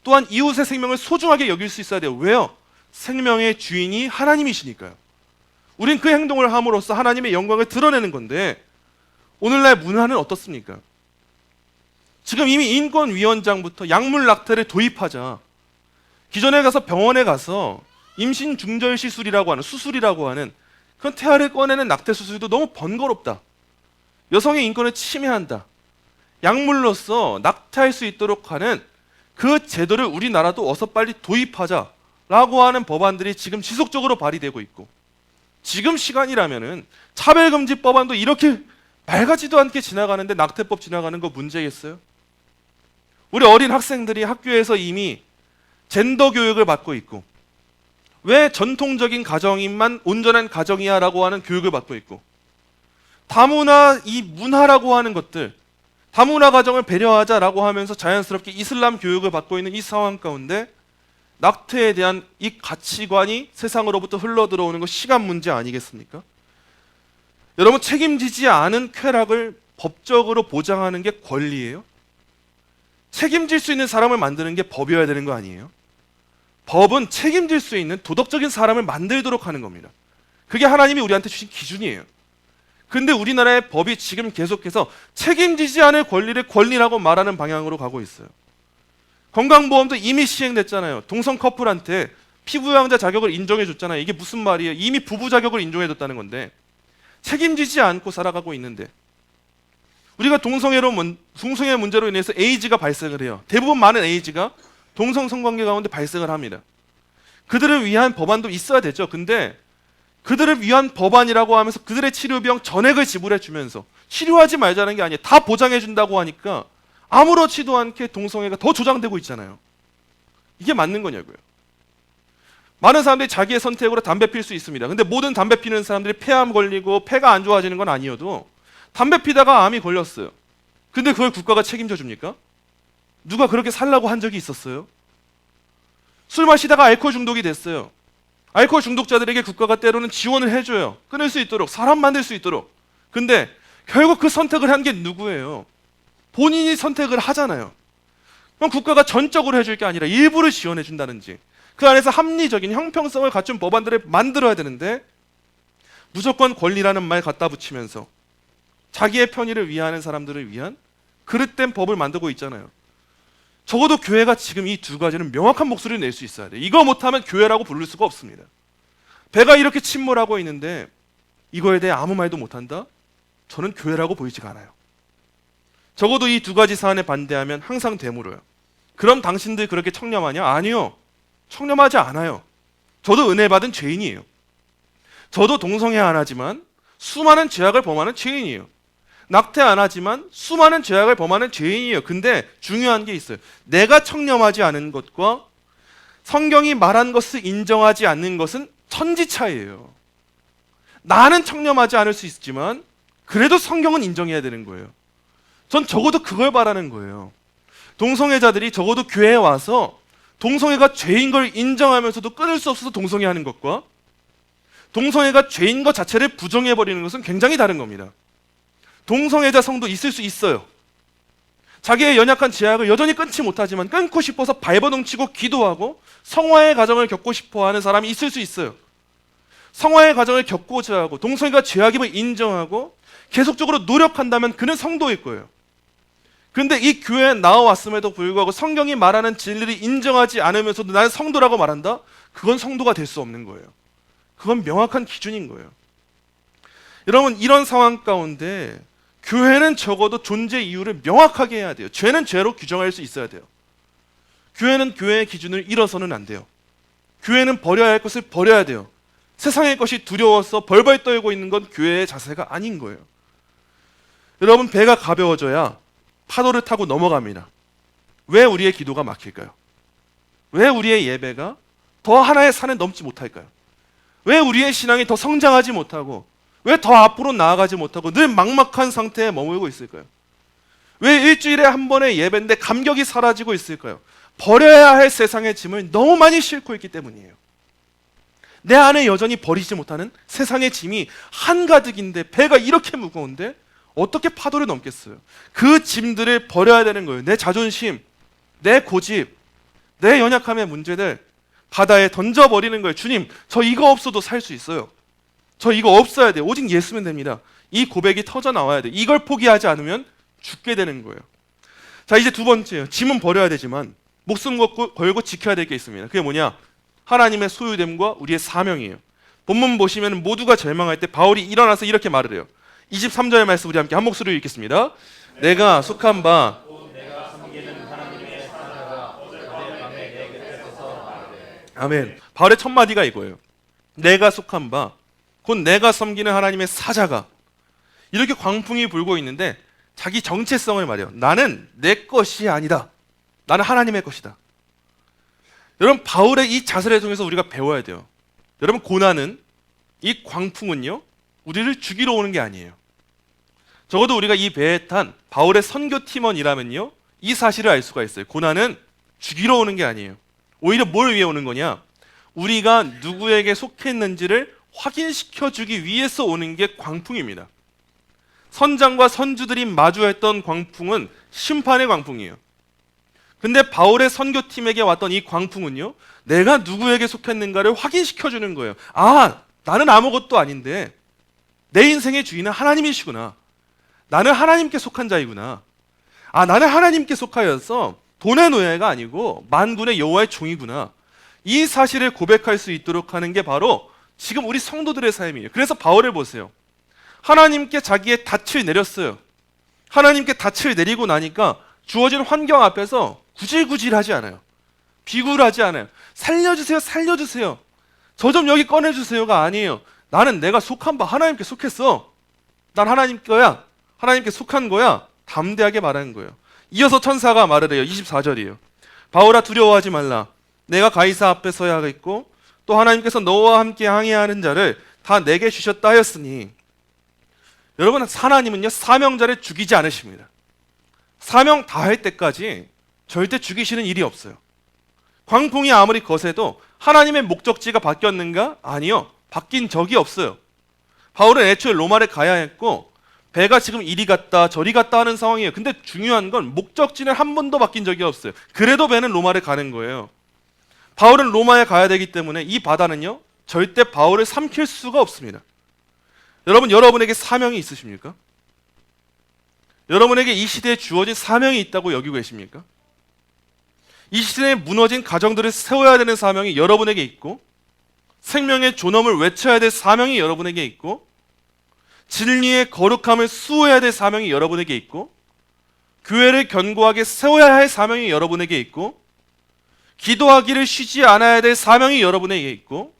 또한 이웃의 생명을 소중하게 여길 수 있어야 돼요. 왜요? 생명의 주인이 하나님이시니까요. 우린 그 행동을 함으로써 하나님의 영광을 드러내는 건데 오늘날 문화는 어떻습니까? 지금 이미 인권위원장부터 약물 낙태를 도입하자. 기존에 가서 병원에 가서 임신 중절 시술이라고 하는 수술이라고 하는 그런 태아를 꺼내는 낙태 수술도 너무 번거롭다. 여성의 인권을 침해한다. 약물로서 낙태할 수 있도록 하는 그 제도를 우리나라도 어서 빨리 도입하자라고 하는 법안들이 지금 지속적으로 발의되고 있고 지금 시간이라면은 차별금지 법안도 이렇게 말 같지도 않게 지나가는데 낙태법 지나가는 거 문제겠어요? 우리 어린 학생들이 학교에서 이미 젠더 교육을 받고 있고 왜 전통적인 가정인만 온전한 가정이야 라고 하는 교육을 받고 있고 다문화 이 문화라고 하는 것들 다문화 가정을 배려하자라고 하면서 자연스럽게 이슬람 교육을 받고 있는 이 상황 가운데 낙태에 대한 이 가치관이 세상으로부터 흘러들어오는 거 시간 문제 아니겠습니까? 여러분 책임지지 않은 쾌락을 법적으로 보장하는 게 권리예요? 책임질 수 있는 사람을 만드는 게 법이어야 되는 거 아니에요? 법은 책임질 수 있는 도덕적인 사람을 만들도록 하는 겁니다. 그게 하나님이 우리한테 주신 기준이에요. 근데 우리나라의 법이 지금 계속해서 책임지지 않을 권리를 권리라고 말하는 방향으로 가고 있어요. 건강보험도 이미 시행됐잖아요. 동성 커플한테 피부양자 자격을 인정해줬잖아요. 이게 무슨 말이에요? 이미 부부 자격을 인정해줬다는 건데 책임지지 않고 살아가고 있는데 우리가 동성애 문제로 인해서 에이즈가 발생을 해요. 대부분 많은 에이즈가 동성 성관계 가운데 발생을 합니다. 그들을 위한 법안도 있어야 되죠. 근데 그들을 위한 법안이라고 하면서 그들의 치료비용 전액을 지불해 주면서 치료하지 말자는 게 아니에요. 다 보장해 준다고 하니까 아무렇지도 않게 동성애가 더 조장되고 있잖아요. 이게 맞는 거냐고요. 많은 사람들이 자기의 선택으로 담배 필 수 있습니다. 근데 모든 담배 피는 사람들이 폐암 걸리고 폐가 안 좋아지는 건 아니어도 담배 피다가 암이 걸렸어요. 근데 그걸 국가가 책임져 줍니까? 누가 그렇게 살라고 한 적이 있었어요? 술 마시다가 알코올 중독이 됐어요. 알코올 중독자들에게 국가가 때로는 지원을 해줘요. 끊을 수 있도록, 사람 만들 수 있도록. 근데 결국 그 선택을 한 게 누구예요? 본인이 선택을 하잖아요. 그럼 국가가 전적으로 해줄 게 아니라 일부를 지원해 준다든지 그 안에서 합리적인 형평성을 갖춘 법안들을 만들어야 되는데 무조건 권리라는 말 갖다 붙이면서 자기의 편의를 위하는 사람들을 위한 그릇된 법을 만들고 있잖아요. 적어도 교회가 지금 이 두 가지는 명확한 목소리를 낼 수 있어야 돼요. 이거 못하면 교회라고 부를 수가 없습니다. 배가 이렇게 침몰하고 있는데 이거에 대해 아무 말도 못한다? 저는 교회라고 보이지가 않아요. 적어도 이 두 가지 사안에 반대하면 항상 되물어요. 그럼 당신들 그렇게 청렴하냐? 아니요. 청렴하지 않아요. 저도 은혜 받은 죄인이에요. 저도 동성애 안 하지만 수많은 죄악을 범하는 죄인이에요. 낙태 안 하지만 수많은 죄악을 범하는 죄인이에요. 근데 중요한 게 있어요. 내가 청렴하지 않은 것과 성경이 말한 것을 인정하지 않는 것은 천지 차이예요. 나는 청렴하지 않을 수 있지만 그래도 성경은 인정해야 되는 거예요. 전 적어도 그걸 바라는 거예요. 동성애자들이 적어도 교회에 와서 동성애가 죄인 걸 인정하면서도 끊을 수 없어서 동성애하는 것과 동성애가 죄인 것 자체를 부정해버리는 것은 굉장히 다른 겁니다. 동성애자 성도 있을 수 있어요. 자기의 연약한 죄악을 여전히 끊지 못하지만 끊고 싶어서 발버둥치고 기도하고 성화의 과정을 겪고 싶어하는 사람이 있을 수 있어요. 성화의 과정을 겪고자 하고 동성애가 죄악임을 인정하고 계속적으로 노력한다면 그는 성도일 거예요. 근데 이 교회에 나와왔음에도 불구하고 성경이 말하는 진리를 인정하지 않으면서도 나는 성도라고 말한다? 그건 성도가 될 수 없는 거예요. 그건 명확한 기준인 거예요. 여러분, 이런 상황 가운데 교회는 적어도 존재 이유를 명확하게 해야 돼요. 죄는 죄로 규정할 수 있어야 돼요. 교회는 교회의 기준을 잃어서는 안 돼요. 교회는 버려야 할 것을 버려야 돼요. 세상의 것이 두려워서 벌벌 떨고 있는 건 교회의 자세가 아닌 거예요. 여러분, 배가 가벼워져야 파도를 타고 넘어갑니다. 왜 우리의 기도가 막힐까요? 왜 우리의 예배가 더 하나의 산을 넘지 못할까요? 왜 우리의 신앙이 더 성장하지 못하고 왜 더 앞으로 나아가지 못하고 늘 막막한 상태에 머물고 있을까요? 왜 일주일에 한 번의 예배인데 감격이 사라지고 있을까요? 버려야 할 세상의 짐을 너무 많이 싣고 있기 때문이에요. 내 안에 여전히 버리지 못하는 세상의 짐이 한가득인데 배가 이렇게 무거운데 어떻게 파도를 넘겠어요? 그 짐들을 버려야 되는 거예요. 내 자존심, 내 고집, 내 연약함의 문제들 바다에 던져버리는 거예요. 주님, 저 이거 없어도 살 수 있어요. 저 이거 없어야 돼요. 오직 예수면 됩니다. 이 고백이 터져 나와야 돼요. 이걸 포기하지 않으면 죽게 되는 거예요. 자, 이제 두 번째요. 짐은 버려야 되지만 목숨 걸고 지켜야 될 게 있습니다. 그게 뭐냐? 하나님의 소유됨과 우리의 사명이에요. 본문 보시면 모두가 절망할 때 바울이 일어나서 이렇게 말을 해요. 23절 말씀 우리 함께 한 목소리로 읽겠습니다. 내가 속한 바 아멘. 바울의 첫 마디가 이거예요. 내가 속한 바 곧 내가 섬기는 하나님의 사자가 이렇게 광풍이 불고 있는데 자기 정체성을 말해요. 나는 내 것이 아니다. 나는 하나님의 것이다. 여러분, 바울의 이 자세를 통해서 우리가 배워야 돼요. 여러분, 고난은, 이 광풍은요, 우리를 죽이러 오는 게 아니에요. 적어도 우리가 이 배에 탄 바울의 선교팀원이라면요, 이 사실을 알 수가 있어요. 고난은 죽이러 오는 게 아니에요. 오히려 뭘 위해 오는 거냐? 우리가 누구에게 속했는지를 확인시켜주기 위해서 오는 게 광풍입니다. 선장과 선주들이 마주했던 광풍은 심판의 광풍이에요. 근데 바울의 선교팀에게 왔던 이 광풍은요, 내가 누구에게 속했는가를 확인시켜주는 거예요. 아, 나는 아무것도 아닌데 내 인생의 주인은 하나님이시구나. 나는 하나님께 속한 자이구나. 아, 나는 하나님께 속하여서 돈의 노예가 아니고 만군의 여호와의 종이구나. 이 사실을 고백할 수 있도록 하는 게 바로 지금 우리 성도들의 삶이에요. 그래서 바울을 보세요. 하나님께 자기의 닻을 내렸어요. 하나님께 닻을 내리고 나니까 주어진 환경 앞에서 구질구질하지 않아요. 비굴하지 않아요. 살려주세요, 살려주세요. 저 좀 여기 꺼내주세요가 아니에요. 나는 내가 속한 바 하나님께 속했어. 난 하나님 거야. 하나님께 속한 거야. 담대하게 말하는 거예요. 이어서 천사가 말을 해요. 24절이에요. 바울아, 두려워하지 말라. 내가 가이사 앞에 서야 하겠고 또 하나님께서 너와 함께 항해하는 자를 다 내게 주셨다 하였으니. 여러분, 하나님은요, 사명자를 죽이지 않으십니다. 사명 다 할 때까지 절대 죽이시는 일이 없어요. 광풍이 아무리 거세도 하나님의 목적지가 바뀌었는가? 아니요. 바뀐 적이 없어요. 바울은 애초에 로마를 가야 했고 배가 지금 이리 갔다 저리 갔다 하는 상황이에요. 근데 중요한 건 목적지는 한 번도 바뀐 적이 없어요. 그래도 배는 로마를 가는 거예요. 바울은 로마에 가야 되기 때문에 이 바다는요, 절대 바울을 삼킬 수가 없습니다. 여러분에게 사명이 있으십니까? 여러분에게 이 시대에 주어진 사명이 있다고 여기고 계십니까? 이 시대에 무너진 가정들을 세워야 되는 사명이 여러분에게 있고, 생명의 존엄을 외쳐야 될 사명이 여러분에게 있고, 진리의 거룩함을 수호해야 될 사명이 여러분에게 있고, 교회를 견고하게 세워야 할 사명이 여러분에게 있고, 기도하기를 쉬지 않아야 될 사명이 여러분에게 있고,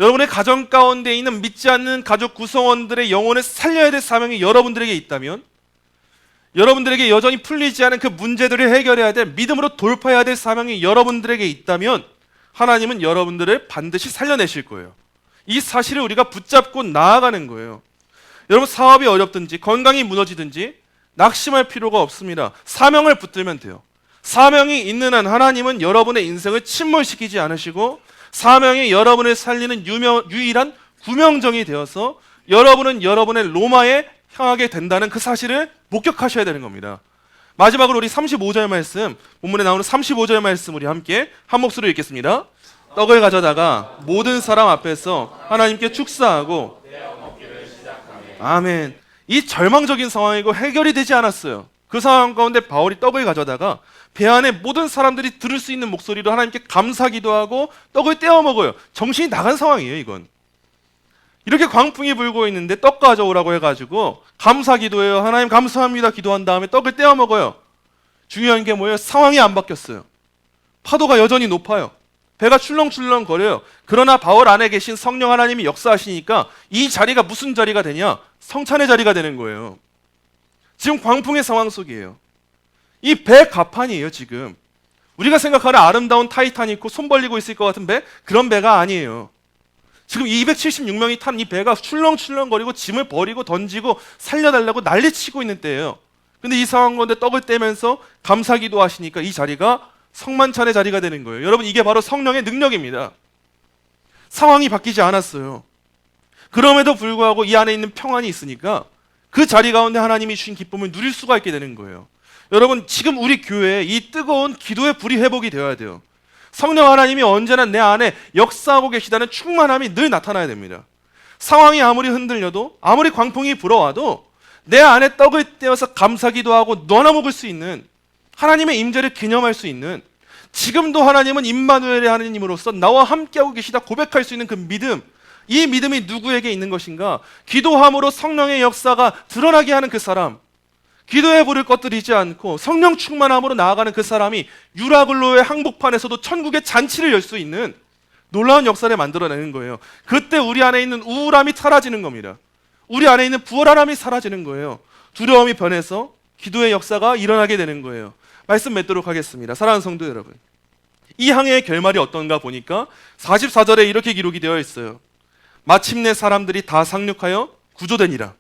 여러분의 가정 가운데 있는 믿지 않는 가족 구성원들의 영혼을 살려야 될 사명이 여러분들에게 있다면, 여러분들에게 여전히 풀리지 않은 그 문제들을 해결해야 될, 믿음으로 돌파해야 될 사명이 여러분들에게 있다면 하나님은 여러분들을 반드시 살려내실 거예요. 이 사실을 우리가 붙잡고 나아가는 거예요. 여러분, 사업이 어렵든지 건강이 무너지든지 낙심할 필요가 없습니다. 사명을 붙들면 돼요. 사명이 있는 한 하나님은 여러분의 인생을 침몰시키지 않으시고, 사명이 여러분을 살리는 유일한 구명정이 되어서 여러분은 여러분의 로마에 향하게 된다는 그 사실을 목격하셔야 되는 겁니다. 마지막으로 우리 35절 말씀, 본문에 나오는 35절 말씀 우리 함께 한 목소리로 읽겠습니다. 떡을 가져다가 모든 사람 앞에서 하나님께 축사하고 아멘. 이 절망적인 상황이고 해결이 되지 않았어요. 그 상황 가운데 바울이 떡을 가져다가 배 안에 모든 사람들이 들을 수 있는 목소리로 하나님께 감사기도 하고 떡을 떼어 먹어요. 정신이 나간 상황이에요, 이건. 이렇게 광풍이 불고 있는데 떡 가져오라고 해가지고 감사기도해요. 하나님 감사합니다 기도한 다음에 떡을 떼어 먹어요. 중요한 게 뭐예요? 상황이 안 바뀌었어요. 파도가 여전히 높아요. 배가 출렁출렁 거려요. 그러나 바울 안에 계신 성령 하나님이 역사하시니까 이 자리가 무슨 자리가 되냐? 성찬의 자리가 되는 거예요. 지금 광풍의 상황 속이에요. 이 배 갑판이에요, 지금. 우리가 생각하는 아름다운 타이타닉 손 벌리고 있을 것 같은 배? 그런 배가 아니에요. 지금 276명이 탄 이 배가 출렁출렁거리고 짐을 버리고 던지고 살려달라고 난리치고 있는 때예요. 근데 이 상황 가운데 떡을 떼면서 감사기도 하시니까 이 자리가 성만찬의 자리가 되는 거예요. 여러분, 이게 바로 성령의 능력입니다. 상황이 바뀌지 않았어요. 그럼에도 불구하고 이 안에 있는 평안이 있으니까 그 자리 가운데 하나님이 주신 기쁨을 누릴 수가 있게 되는 거예요. 여러분, 지금 우리 교회에 이 뜨거운 기도의 불이 회복이 되어야 돼요. 성령 하나님이 언제나 내 안에 역사하고 계시다는 충만함이 늘 나타나야 됩니다. 상황이 아무리 흔들려도, 아무리 광풍이 불어와도 내 안에 떡을 떼어서 감사기도 하고 나눠 먹을 수 있는, 하나님의 임재를 기념할 수 있는, 지금도 하나님은 임마누엘의 하나님으로서 나와 함께하고 계시다 고백할 수 있는 그 믿음, 이 믿음이 누구에게 있는 것인가? 기도함으로 성령의 역사가 드러나게 하는 그 사람, 기도의 불을 꺼뜨리지 않고 성령 충만함으로 나아가는 그 사람이 유라굴로의 항복판에서도 천국의 잔치를 열 수 있는 놀라운 역사를 만들어내는 거예요. 그때 우리 안에 있는 우울함이 사라지는 겁니다. 우리 안에 있는 부활함이 사라지는 거예요. 두려움이 변해서 기도의 역사가 일어나게 되는 거예요. 말씀 맺도록 하겠습니다. 사랑하는 성도 여러분, 이 항해의 결말이 어떤가 보니까 44절에 이렇게 기록이 되어 있어요. 마침내 사람들이 다 상륙하여 구조되니라.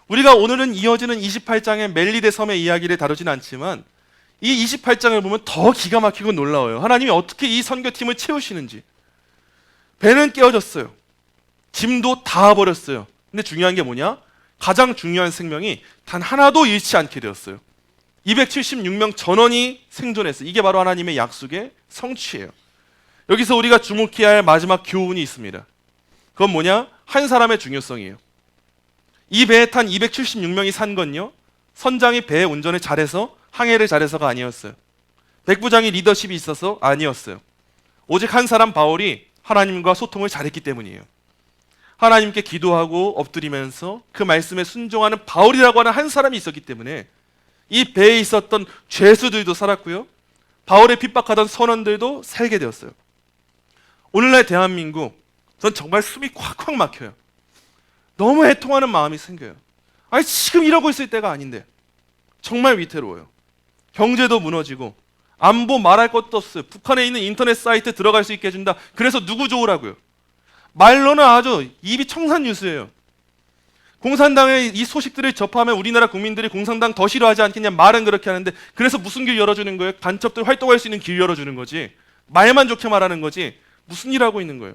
우리가 오늘은 이어지는 28장의 멜리데 섬의 이야기를 다루진 않지만 이 28장을 보면 더 기가 막히고 놀라워요. 하나님이 어떻게 이 선교팀을 채우시는지. 배는 깨어졌어요. 짐도 다 버렸어요. 근데 중요한 게 뭐냐? 가장 중요한 생명이 단 하나도 잃지 않게 되었어요. 276명 전원이 생존했어요. 이게 바로 하나님의 약속의 성취예요. 여기서 우리가 주목해야 할 마지막 교훈이 있습니다. 그건 뭐냐? 한 사람의 중요성이에요. 이 배에 탄 276명이 산 건요, 선장이 배 운전을 잘해서, 항해를 잘해서가 아니었어요. 백부장이 리더십이 있어서 아니었어요. 오직 한 사람 바울이 하나님과 소통을 잘했기 때문이에요. 하나님께 기도하고 엎드리면서 그 말씀에 순종하는 바울이라고 하는 한 사람이 있었기 때문에 이 배에 있었던 죄수들도 살았고요, 바울을 핍박하던 선원들도 살게 되었어요. 오늘날 대한민국, 전 정말 숨이 콱콱 막혀요. 너무 애통하는 마음이 생겨요. 아니, 지금 이러고 있을 때가 아닌데 정말 위태로워요. 경제도 무너지고 안보 말할 것도 없어요. 북한에 있는 인터넷 사이트 들어갈 수 있게 해준다. 그래서 누구 좋으라고요? 말로는 아주 입이 청산 뉴스예요. 공산당의 이 소식들을 접하면 우리나라 국민들이 공산당 더 싫어하지 않겠냐, 말은 그렇게 하는데, 그래서 무슨 길 열어주는 거예요? 간첩들 활동할 수 있는 길 열어주는 거지. 말만 좋게 말하는 거지. 무슨 일 하고 있는 거예요?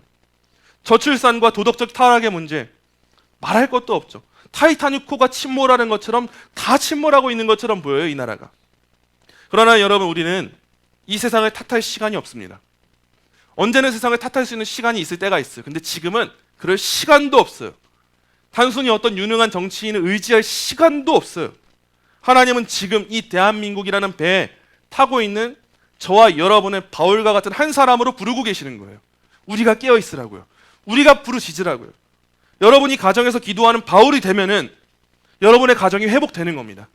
저출산과 도덕적 타락의 문제, 말할 것도 없죠. 타이타닉호가 침몰하는 것처럼 다 침몰하고 있는 것처럼 보여요, 이 나라가. 그러나 여러분, 우리는 이 세상을 탓할 시간이 없습니다. 언제는 세상을 탓할 수 있는 시간이 있을 때가 있어요. 근데 지금은 그럴 시간도 없어요. 단순히 어떤 유능한 정치인을 의지할 시간도 없어요. 하나님은 지금 이 대한민국이라는 배에 타고 있는 저와 여러분의 바울과 같은 한 사람으로 부르고 계시는 거예요. 우리가 깨어 있으라고요. 우리가 부르짖으라고요. 여러분이 가정에서 기도하는 바울이 되면은 여러분의 가정이 회복되는 겁니다.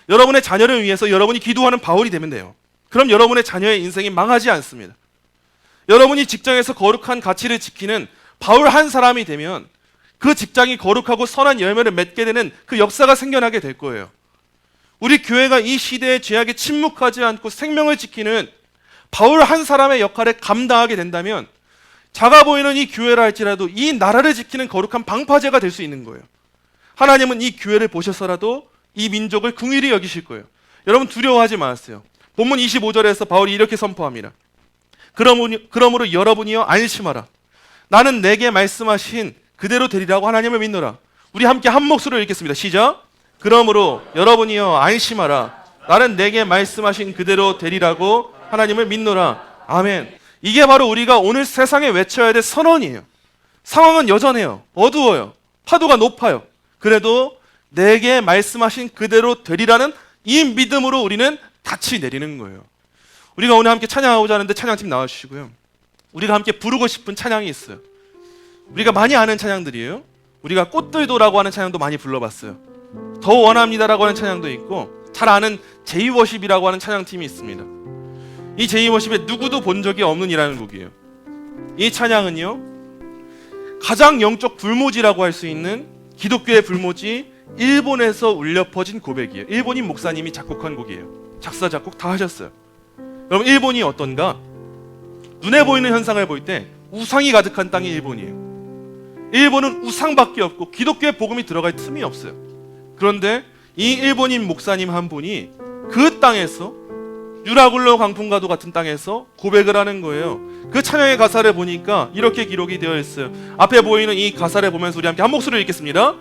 여러분의 자녀를 위해서 여러분이 기도하는 바울이 되면 돼요. 그럼 여러분의 자녀의 인생이 망하지 않습니다. 여러분이 직장에서 거룩한 가치를 지키는 바울 한 사람이 되면 그 직장이 거룩하고 선한 열매를 맺게 되는 그 역사가 생겨나게 될 거예요. 우리 교회가 이 시대의 죄악에 침묵하지 않고 생명을 지키는 바울 한 사람의 역할을 감당하게 된다면 작아 보이는 이 교회라 할지라도 이 나라를 지키는 거룩한 방파제가 될 수 있는 거예요. 하나님은 이 교회를 보셔서라도 이 민족을 긍휼히 여기실 거예요. 여러분, 두려워하지 마세요. 본문 25절에서 바울이 이렇게 선포합니다. 그러므로 여러분이여 안심하라. 나는 내게 말씀하신 그대로 되리라고 하나님을 믿노라. 우리 함께 한 목소리로 읽겠습니다. 시작. 그러므로 여러분이여 안심하라. 나는 내게 말씀하신 그대로 되리라고 하나님을 믿노라. 아멘. 이게 바로 우리가 오늘 세상에 외쳐야 될 선언이에요. 상황은 여전해요. 어두워요. 파도가 높아요. 그래도 내게 말씀하신 그대로 되리라는 이 믿음으로 우리는 닻이 내리는 거예요. 우리가 오늘 함께 찬양하고자 하는데 찬양팀 나와주시고요. 우리가 함께 부르고 싶은 찬양이 있어요. 우리가 많이 아는 찬양들이에요. 우리가 꽃들도라고 하는 찬양도 많이 불러봤어요. 더 원합니다라고 하는 찬양도 있고, 잘 아는 제이워십이라고 하는 찬양팀이 있습니다. 이 제이워십의 누구도 본 적이 없는 이라는 곡이에요. 이 찬양은요, 가장 영적 불모지라고 할 수 있는 기독교의 불모지 일본에서 울려 퍼진 고백이에요. 일본인 목사님이 작곡한 곡이에요. 작사 작곡 다 하셨어요. 여러분, 일본이 어떤가? 눈에 보이는 현상을 볼 때 우상이 가득한 땅이 일본이에요. 일본은 우상밖에 없고 기독교의 복음이 들어갈 틈이 없어요. 그런데 이 일본인 목사님 한 분이 그 땅에서, 유라굴로 광풍과도 같은 땅에서 고백을 하는 거예요. 그 찬양의 가사를 보니까 이렇게 기록이 되어 있어요. 앞에 보이는 이 가사를 보면서 우리 함께 한 목소리로 읽겠습니다.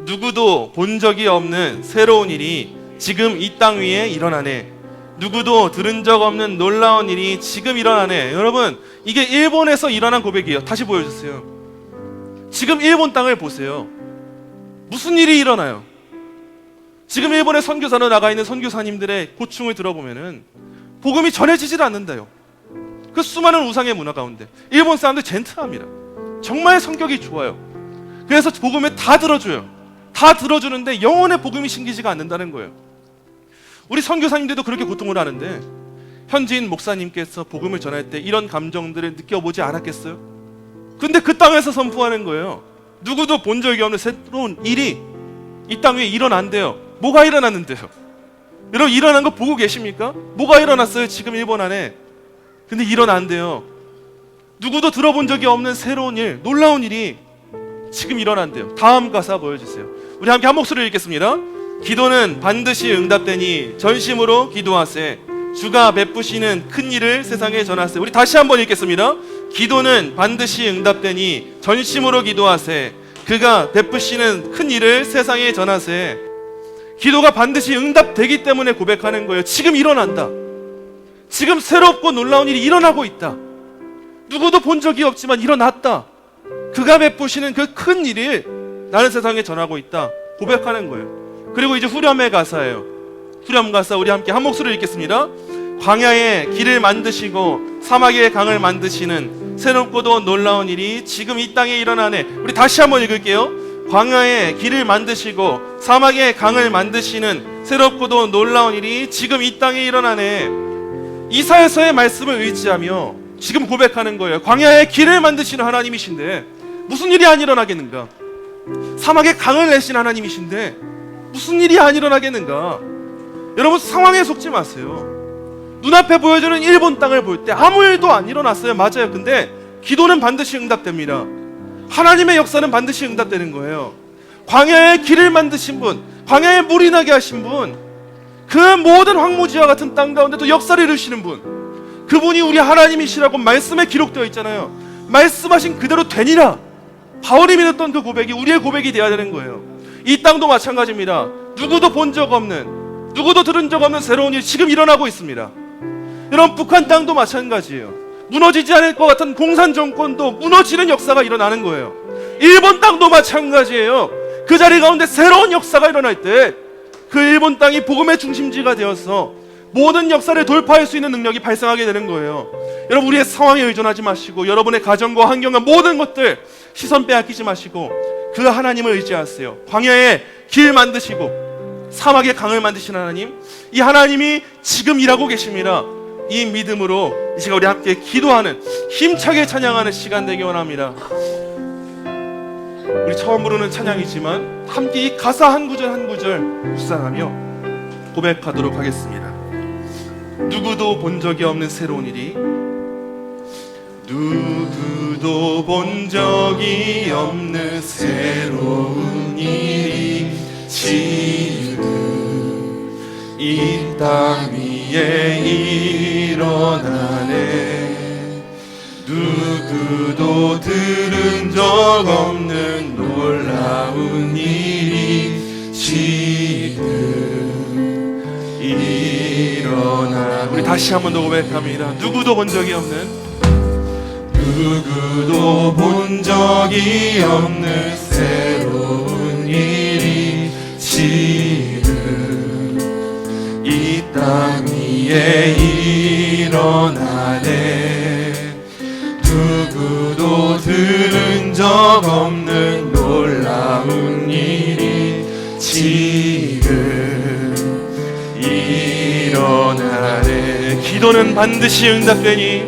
누구도 본 적이 없는 새로운 일이 지금 이 땅 위에 일어나네. 누구도 들은 적 없는 놀라운 일이 지금 일어나네. 여러분, 이게 일본에서 일어난 고백이에요. 다시 보여주세요. 지금 일본 땅을 보세요. 무슨 일이 일어나요? 지금 일본의 선교사로 나가 있는 선교사님들의 고충을 들어보면은 복음이 전해지질 않는다요. 그 수많은 우상의 문화 가운데 일본 사람들 젠틀합니다. 정말 성격이 좋아요. 그래서 복음을 다 들어줘요. 다 들어주는데 영혼의 복음이 심기지가 않는다는 거예요. 우리 선교사님들도 그렇게 고통을 하는데 현지인 목사님께서 복음을 전할 때 이런 감정들을 느껴보지 않았겠어요? 근데 그 땅에서 선포하는 거예요. 누구도 본 적이 없는 새로운 일이 이 땅 위에 일어난대요. 뭐가 일어났는데요? 여러분, 일어난 거 보고 계십니까? 뭐가 일어났어요 지금 일본 안에? 근데 일어난대요. 누구도 들어본 적이 없는 새로운 일, 놀라운 일이 지금 일어난대요. 다음 가사 보여주세요. 우리 함께 한 목소리를 읽겠습니다. 기도는 반드시 응답되니 전심으로 기도하세. 주가 베푸시는 큰 일을 세상에 전하세. 우리 다시 한번 읽겠습니다. 기도는 반드시 응답되니 전심으로 기도하세. 그가 베푸시는 큰 일을 세상에 전하세. 기도가 반드시 응답되기 때문에 고백하는 거예요. 지금 일어난다. 지금 새롭고 놀라운 일이 일어나고 있다. 누구도 본 적이 없지만 일어났다. 그가 베푸시는 그 큰 일을 나는 세상에 전하고 있다. 고백하는 거예요. 그리고 이제 후렴의 가사예요. 후렴 가사 우리 함께 한 목소리를 읽겠습니다. 광야에 길을 만드시고 사막에 강을 만드시는 새롭고도 놀라운 일이 지금 이 땅에 일어나네. 우리 다시 한번 읽을게요. 광야에 길을 만드시고 사막에 강을 만드시는 새롭고도 놀라운 일이 지금 이 땅에 일어나네. 이사야서의 말씀을 의지하며 지금 고백하는 거예요. 광야에 길을 만드시는 하나님이신데 무슨 일이 안 일어나겠는가? 사막에 강을 내신 하나님이신데 무슨 일이 안 일어나겠는가? 여러분, 상황에 속지 마세요. 눈앞에 보여주는 일본 땅을 볼 때 아무 일도 안 일어났어요. 맞아요. 근데 기도는 반드시 응답됩니다. 하나님의 역사는 반드시 응답되는 거예요. 광야에 길을 만드신 분, 광야에 물이 나게 하신 분, 그 모든 황무지와 같은 땅 가운데도 역사를 이루시는 분, 그분이 우리 하나님이시라고 말씀에 기록되어 있잖아요. 말씀하신 그대로 되니라. 바울이 믿었던 그 고백이 우리의 고백이 되어야 되는 거예요. 이 땅도 마찬가지입니다. 누구도 본 적 없는, 누구도 들은 적 없는 새로운 일이 지금 일어나고 있습니다. 여러분, 북한 땅도 마찬가지예요. 무너지지 않을 것 같은 공산 정권도 무너지는 역사가 일어나는 거예요. 일본 땅도 마찬가지예요. 그 자리 가운데 새로운 역사가 일어날 때 그 일본 땅이 복음의 중심지가 되어서 모든 역사를 돌파할 수 있는 능력이 발생하게 되는 거예요. 여러분, 우리의 상황에 의존하지 마시고 여러분의 가정과 환경과 모든 것들 시선 빼앗기지 마시고 그 하나님을 의지하세요. 광야에 길 만드시고 사막에 강을 만드신 하나님, 이 하나님이 지금 일하고 계십니다. 이 믿음으로 이 시간 우리 함께 기도하는, 힘차게 찬양하는 시간 되기 원합니다. 우리 처음 부르는 찬양이지만 함께 이 가사 한 구절 한 구절 묵상하며 고백하도록 하겠습니다. 누구도 본 적이 없는 새로운 일이, 누구도 본 적이 없는 새로운 일이 지금 이 땅 위에 일어나네. 누구도 들은 적 없는 놀라운 일이 지금 일어나. 우리 다시 한 번 더 고백합니다. 누구도 본 적이 없는, 누구도 본 적이 없는 새로운 일이 지금 이 땅 위에 일어나네. 누구도 들은 적 없는 놀라운 일이 지금 일어나네. 기도는 반드시 응답되니,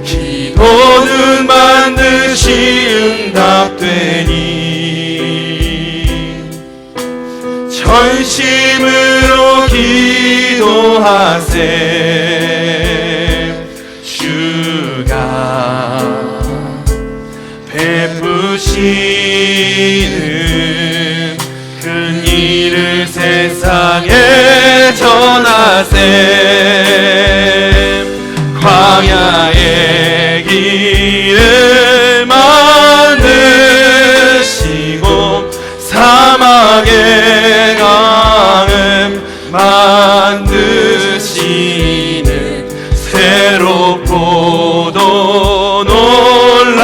기도는 반드시 응답되니 전심으로 기도하세. 주가 베푸시는 큰 일을 세상에 전하세. 광야의 길을 만드시고 사막의 강을 만드시는 새롭고도 놀라운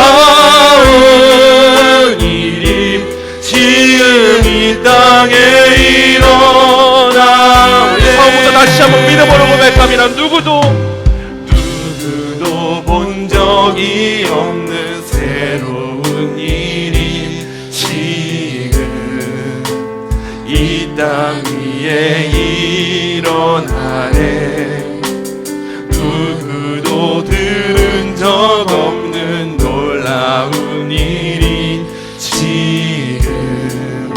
일이 지금 이 땅에 일어나. 우리 처음부터 다시 한번 믿음으로 고백합니다. 누구도 본 적이 없는 새로운 일이 지금 이 땅 위에 일어나네. 누구도 들은 적 없는 놀라운 일이 지금.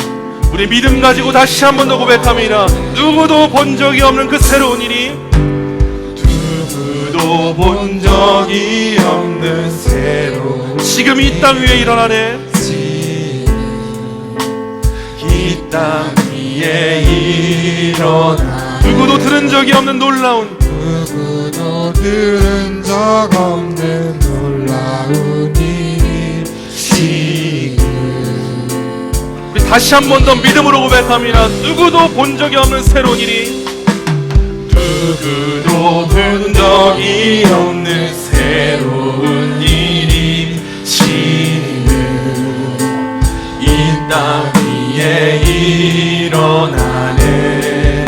우리 믿음 가지고 다시 한 번 더 고백합니다. 누구도 본 적이 없는 그 새로운 일이, 누구도 본 적이 없는 새로운 지금 이 땅 위에 일어나네. 이 땅 위에 일어나. 누구도 들은 적이 없는 놀라운, 누구도 들은 적 없는 놀라운 일이 지금. 우리 다시 한 번 더 믿음으로 고백합니다. 누구도 본 적이 없는 새로운 일이, 누구도 본 적이 없는 새로운 일이 지금 이 땅 위에 일어나네.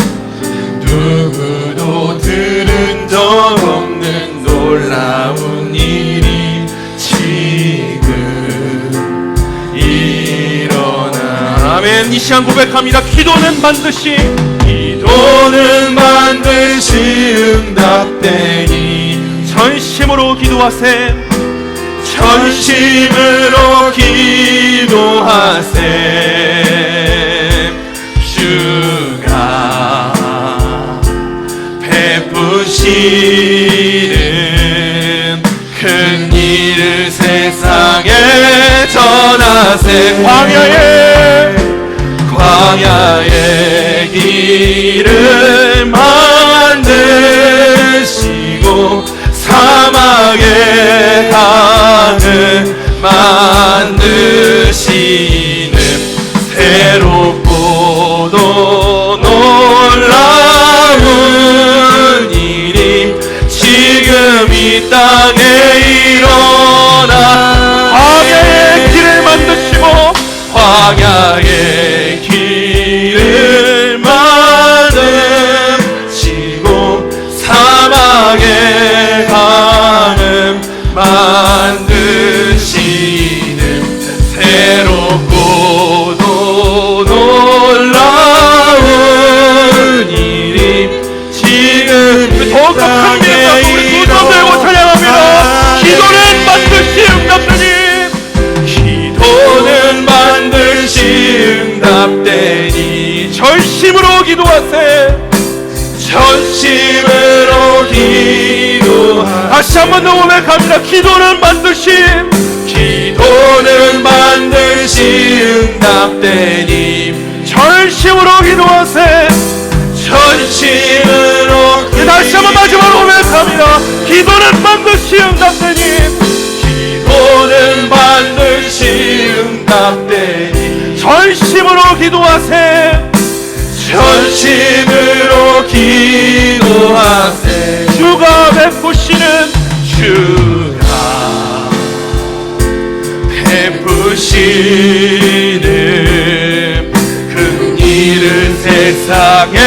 누구도 들은 적 없는 놀라운 일이 지금 일어나. 아멘. 이 시간 고백합니다. 기도는 반드시 응답되니 전심으로 기도하세. 전심으로 기도하세. 주가 베푸시는 큰 일을 세상에 전하세. 광야의 길을 만드시고 사막의 강을 만드시는 새롭고 더욱더 큰 믿음으로 우리 두 손 들고 찬양합니다. 기도는 반드시 응답되니, 기도는 반드시 응답되니, 전심으로 기도하세, 전심으로 기도하세. 다시 한 번 더 고백합니다. 기도는 반드시 응답되니, 전심으로 기도하세, 전심으로 기도하세. 다시 한 번 마지막으로 고백합니다. 기도는 반드시 응답되니, 기도는 반드시 응답되니, 전심으로 기도하세, 전심으로 기도하세. 주가 베푸시는, 주가 베푸시는 그 일을 세상에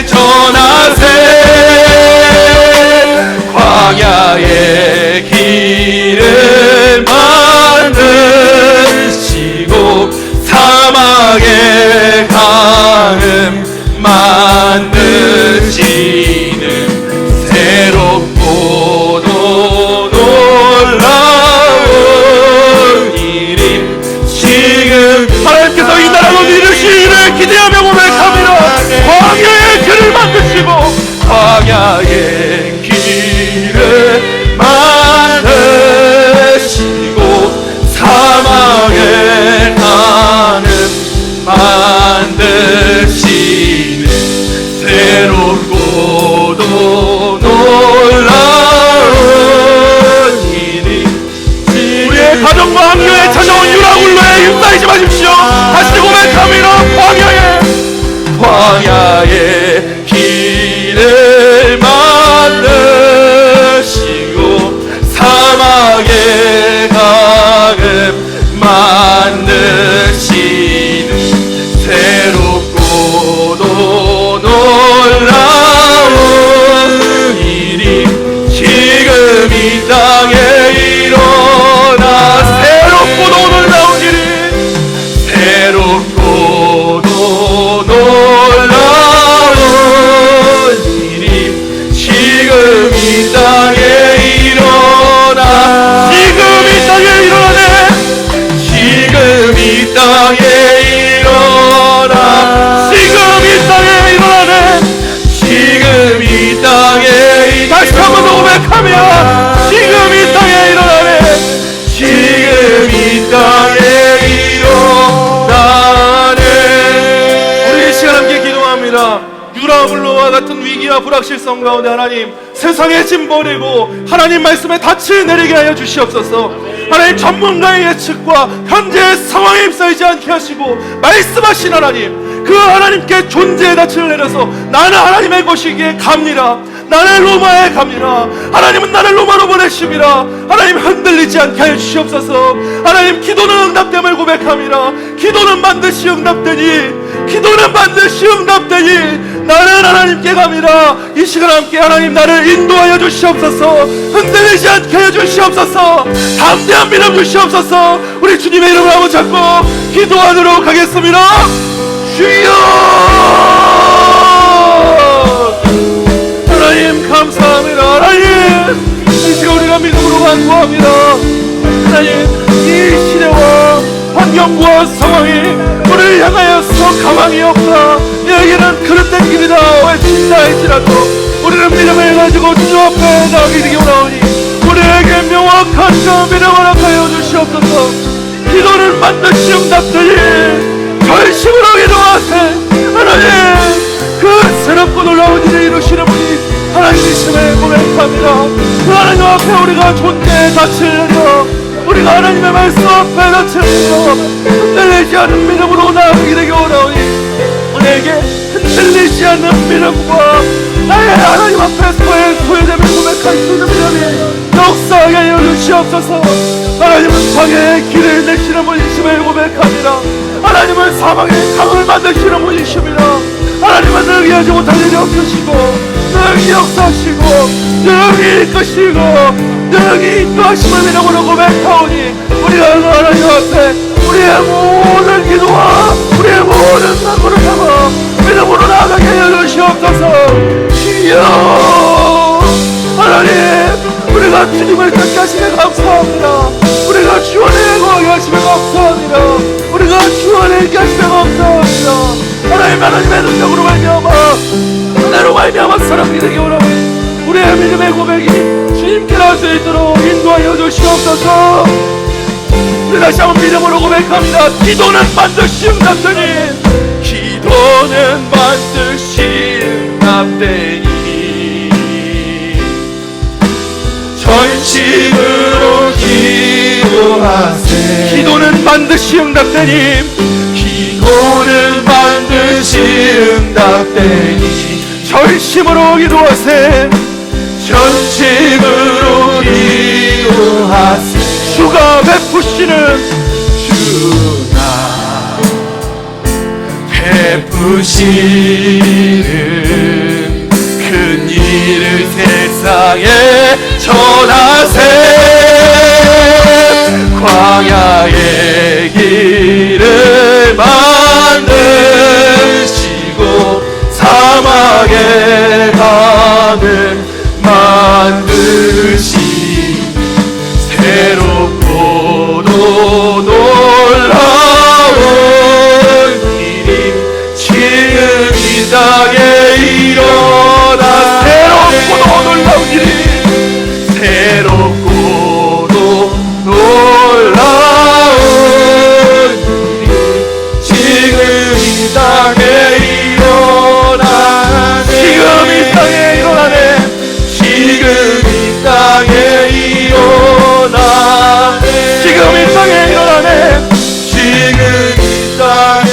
전하세. 광야의 길을 만드시고 사막의 강을 만드시는 새롭고도 놀라운 일이 지금 하나님께서 이 나라로 이루시기를 기대하며 고백합니다. 광야의 길을 만드시고, 광야의 길을 만드시고 사막의 강을 만드시는 새롭고도 놀라운 일이 우리의 가정과 학교에 찾아온 유라굴로에 힘싸이지 마십시오. 다시 고백합니다. 광야의 길을 만드시고 사막의 강을 만드시는 새롭고도 놀라운 일이 지금 이 땅에 일어나. 새롭고도 놀라운 일이, 새롭고도 놀라운 일이 지금 이 땅에 일어나. 지금 이 땅에 일어나네. 지금 이 땅에 일어나. 지금 이 땅에 일어나네. 지금 이 땅에 다시 한 번 더 고백하며 지금 이 땅에 일어나네. 지금 이 땅에 일어나네. 우리 이 시간 함께 기도합니다. 유라굴로와 같은 위기와 불확실성 가운데 하나님, 세상의 짐 버리고 하나님 말씀에 닻을 내리게 하여 주시옵소서. 하나님, 전문가의 예측과 현재의 상황에 휩싸이지 않게 하시고 말씀하신 하나님, 그 하나님께 존재의 닻을 내려서 나는 하나님의 것이기에 갑니다. 나는 로마에 갑니다. 하나님은 나를 로마로 보내십니다. 하나님, 흔들리지 않게 하여 주시옵소서. 하나님, 기도는 응답됨을 고백합니다. 기도는 반드시 응답되니, 기도는 반드시 응답되니 나는 하나님께 갑니다. 이 시간 함께 하나님 나를 인도하여 주시옵소서. 흔들리지 않게 하여 주시옵소서. 담대한 믿음 주시옵소서. 우리 주님의 이름을 한번 잡고 기도하도록 하겠습니다. 주여, 하나님 감사합니다. 하나님, 이 시간 우리가 믿음으로 간구합니다. 하나님, 이 시대와 환경과 상황이 우리를 향하여서 가망이 없다, 여기는 그릇된 길이다 외친다 할지라도 우리는 믿음을 가지고 주 앞에 나가게 되기 원하오니 우리에게 명확한 그 믿음을 허락하여 주시옵소서. 기도는 반드시 응답되니 전심으로 기도하세. 하나님, 그 새롭고 놀라운 일을 이루시는 분이 하나님이심을 고백합니다. 그 하나님 앞에 우리가 존재의 닻을 내려 우리가 하나님의 말씀 앞에 닻을 내려 흔들리지 않는 믿음으로 나아가게 되기 원하오니 우리에게 흔들리지 않는 믿음과 나의 하나님 앞에 소유됨을 고백할 수 있는 믿음이 역사하게 하여 주시옵소서. 하나님은 광야의 길을 내시는 분이심을 고백합니다. 하나님은 사막의 강을 만드시는 분이십니다. 하나님은 능히 하지 못할 일이 없으시고 능히 역사하시고 능히 이끄시고 능히 인도하심을 믿음으로 고백하오니 우리가 하나님 앞에 우리의 모든 기도와 우리의 모든 간구를 담아 믿음으로 나아가게 하여 주시옵소서. 주여, 힘을 뜻하시네 감사합니다. 우리가 주원의 거하게 하시면 감사합니다. 우리가 주원의 하시면 감사합니다. 하나님의 능력으로 말미암아 하나로 말미암아 사람이 되게 원하오니 우리의 믿음의 고백이 주님께 나올 수 있도록 인도하여 주시옵소서. 우리 다시 한번 믿음으로 고백합니다. 기도는 반드시 응답되니 기도는 반드시 응답되니 전심으로 기도하세. 기도는 반드시 응답되니 기도는 반드시 응답되니 절심으로 기도하세. 전심으로 기도하세. 주가 베푸시는 주가 베푸시는 큰 일을 세상에 전하세. 광야의 길을 만드시고 사막에 강을 만드시 새롭고도 놀라운 일이 지금 이 땅에 일어나. 새롭고도 놀라운 일이 새롭고도 놀라운 일이 지금 이 땅에 일어나네. 지금 이 땅에 일어나네. 지금 이 땅에 일어나네. 지금 이 땅에 일어나네. 지금 이 땅에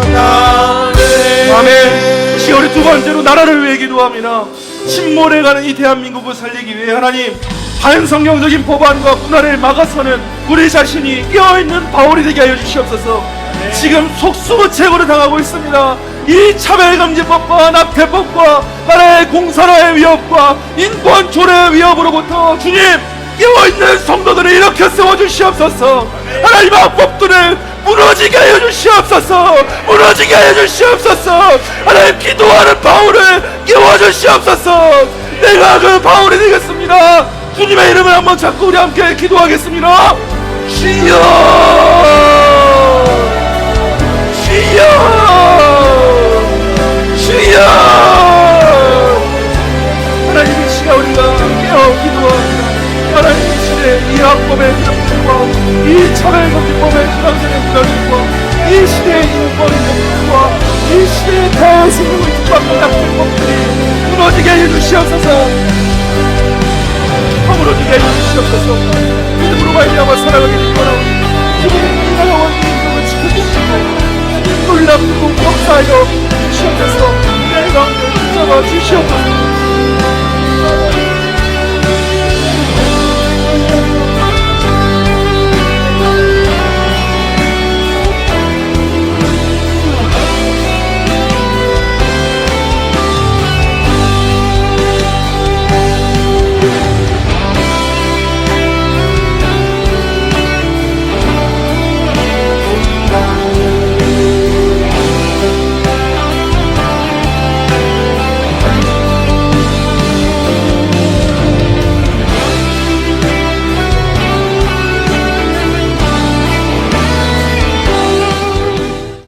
일어나네. 아멘. 시월의 두 번째로 나라를 위해 기도합니다. 침몰해가는 이 대한민국을 살리기 위해 하나님 반성경적인 법안과 문화를 막아서는 우리 자신이 깨어있는 바울이 되게 하여 주시옵소서. 지금 속수무책으로 당하고 있습니다. 이 차별금지법과 낙태법과 나라의 공산화의 위협과 인권 조례의 위협으로부터 주님 깨어있는 성도들을 일으켜 세워주시옵소서. 하나님 법들을 무너지게 하여 주시옵소서. 무너지게 하여 주시옵소서. 하나님 기도하는 바울을 깨워주시옵소서. 내가 그 바울이 되겠습니다. 주님의 이름을 한번 잡고 우리 함께 기도하겠습니다. 주여 주여 주여. 하나님 이 시간 우리가 깨어 기도합니다. 하나님 이 시대에 이 학법의 기록들과 이 차별금지법의 주장들의 무너짐과 이 시대의 인권의 법들과 이 시대의 대생명을 짓밟는 낙태법들이 무너지게 하여 주시옵소서. 무너지게 하여 주시옵소서. 믿음으로 말미암아 살아가게 되기 원하오니 주님의 나라와 인격을 지켜주시고 놀랍고 역사하여 주시옵소서. 내 가운데 붙잡아 주시옵소서.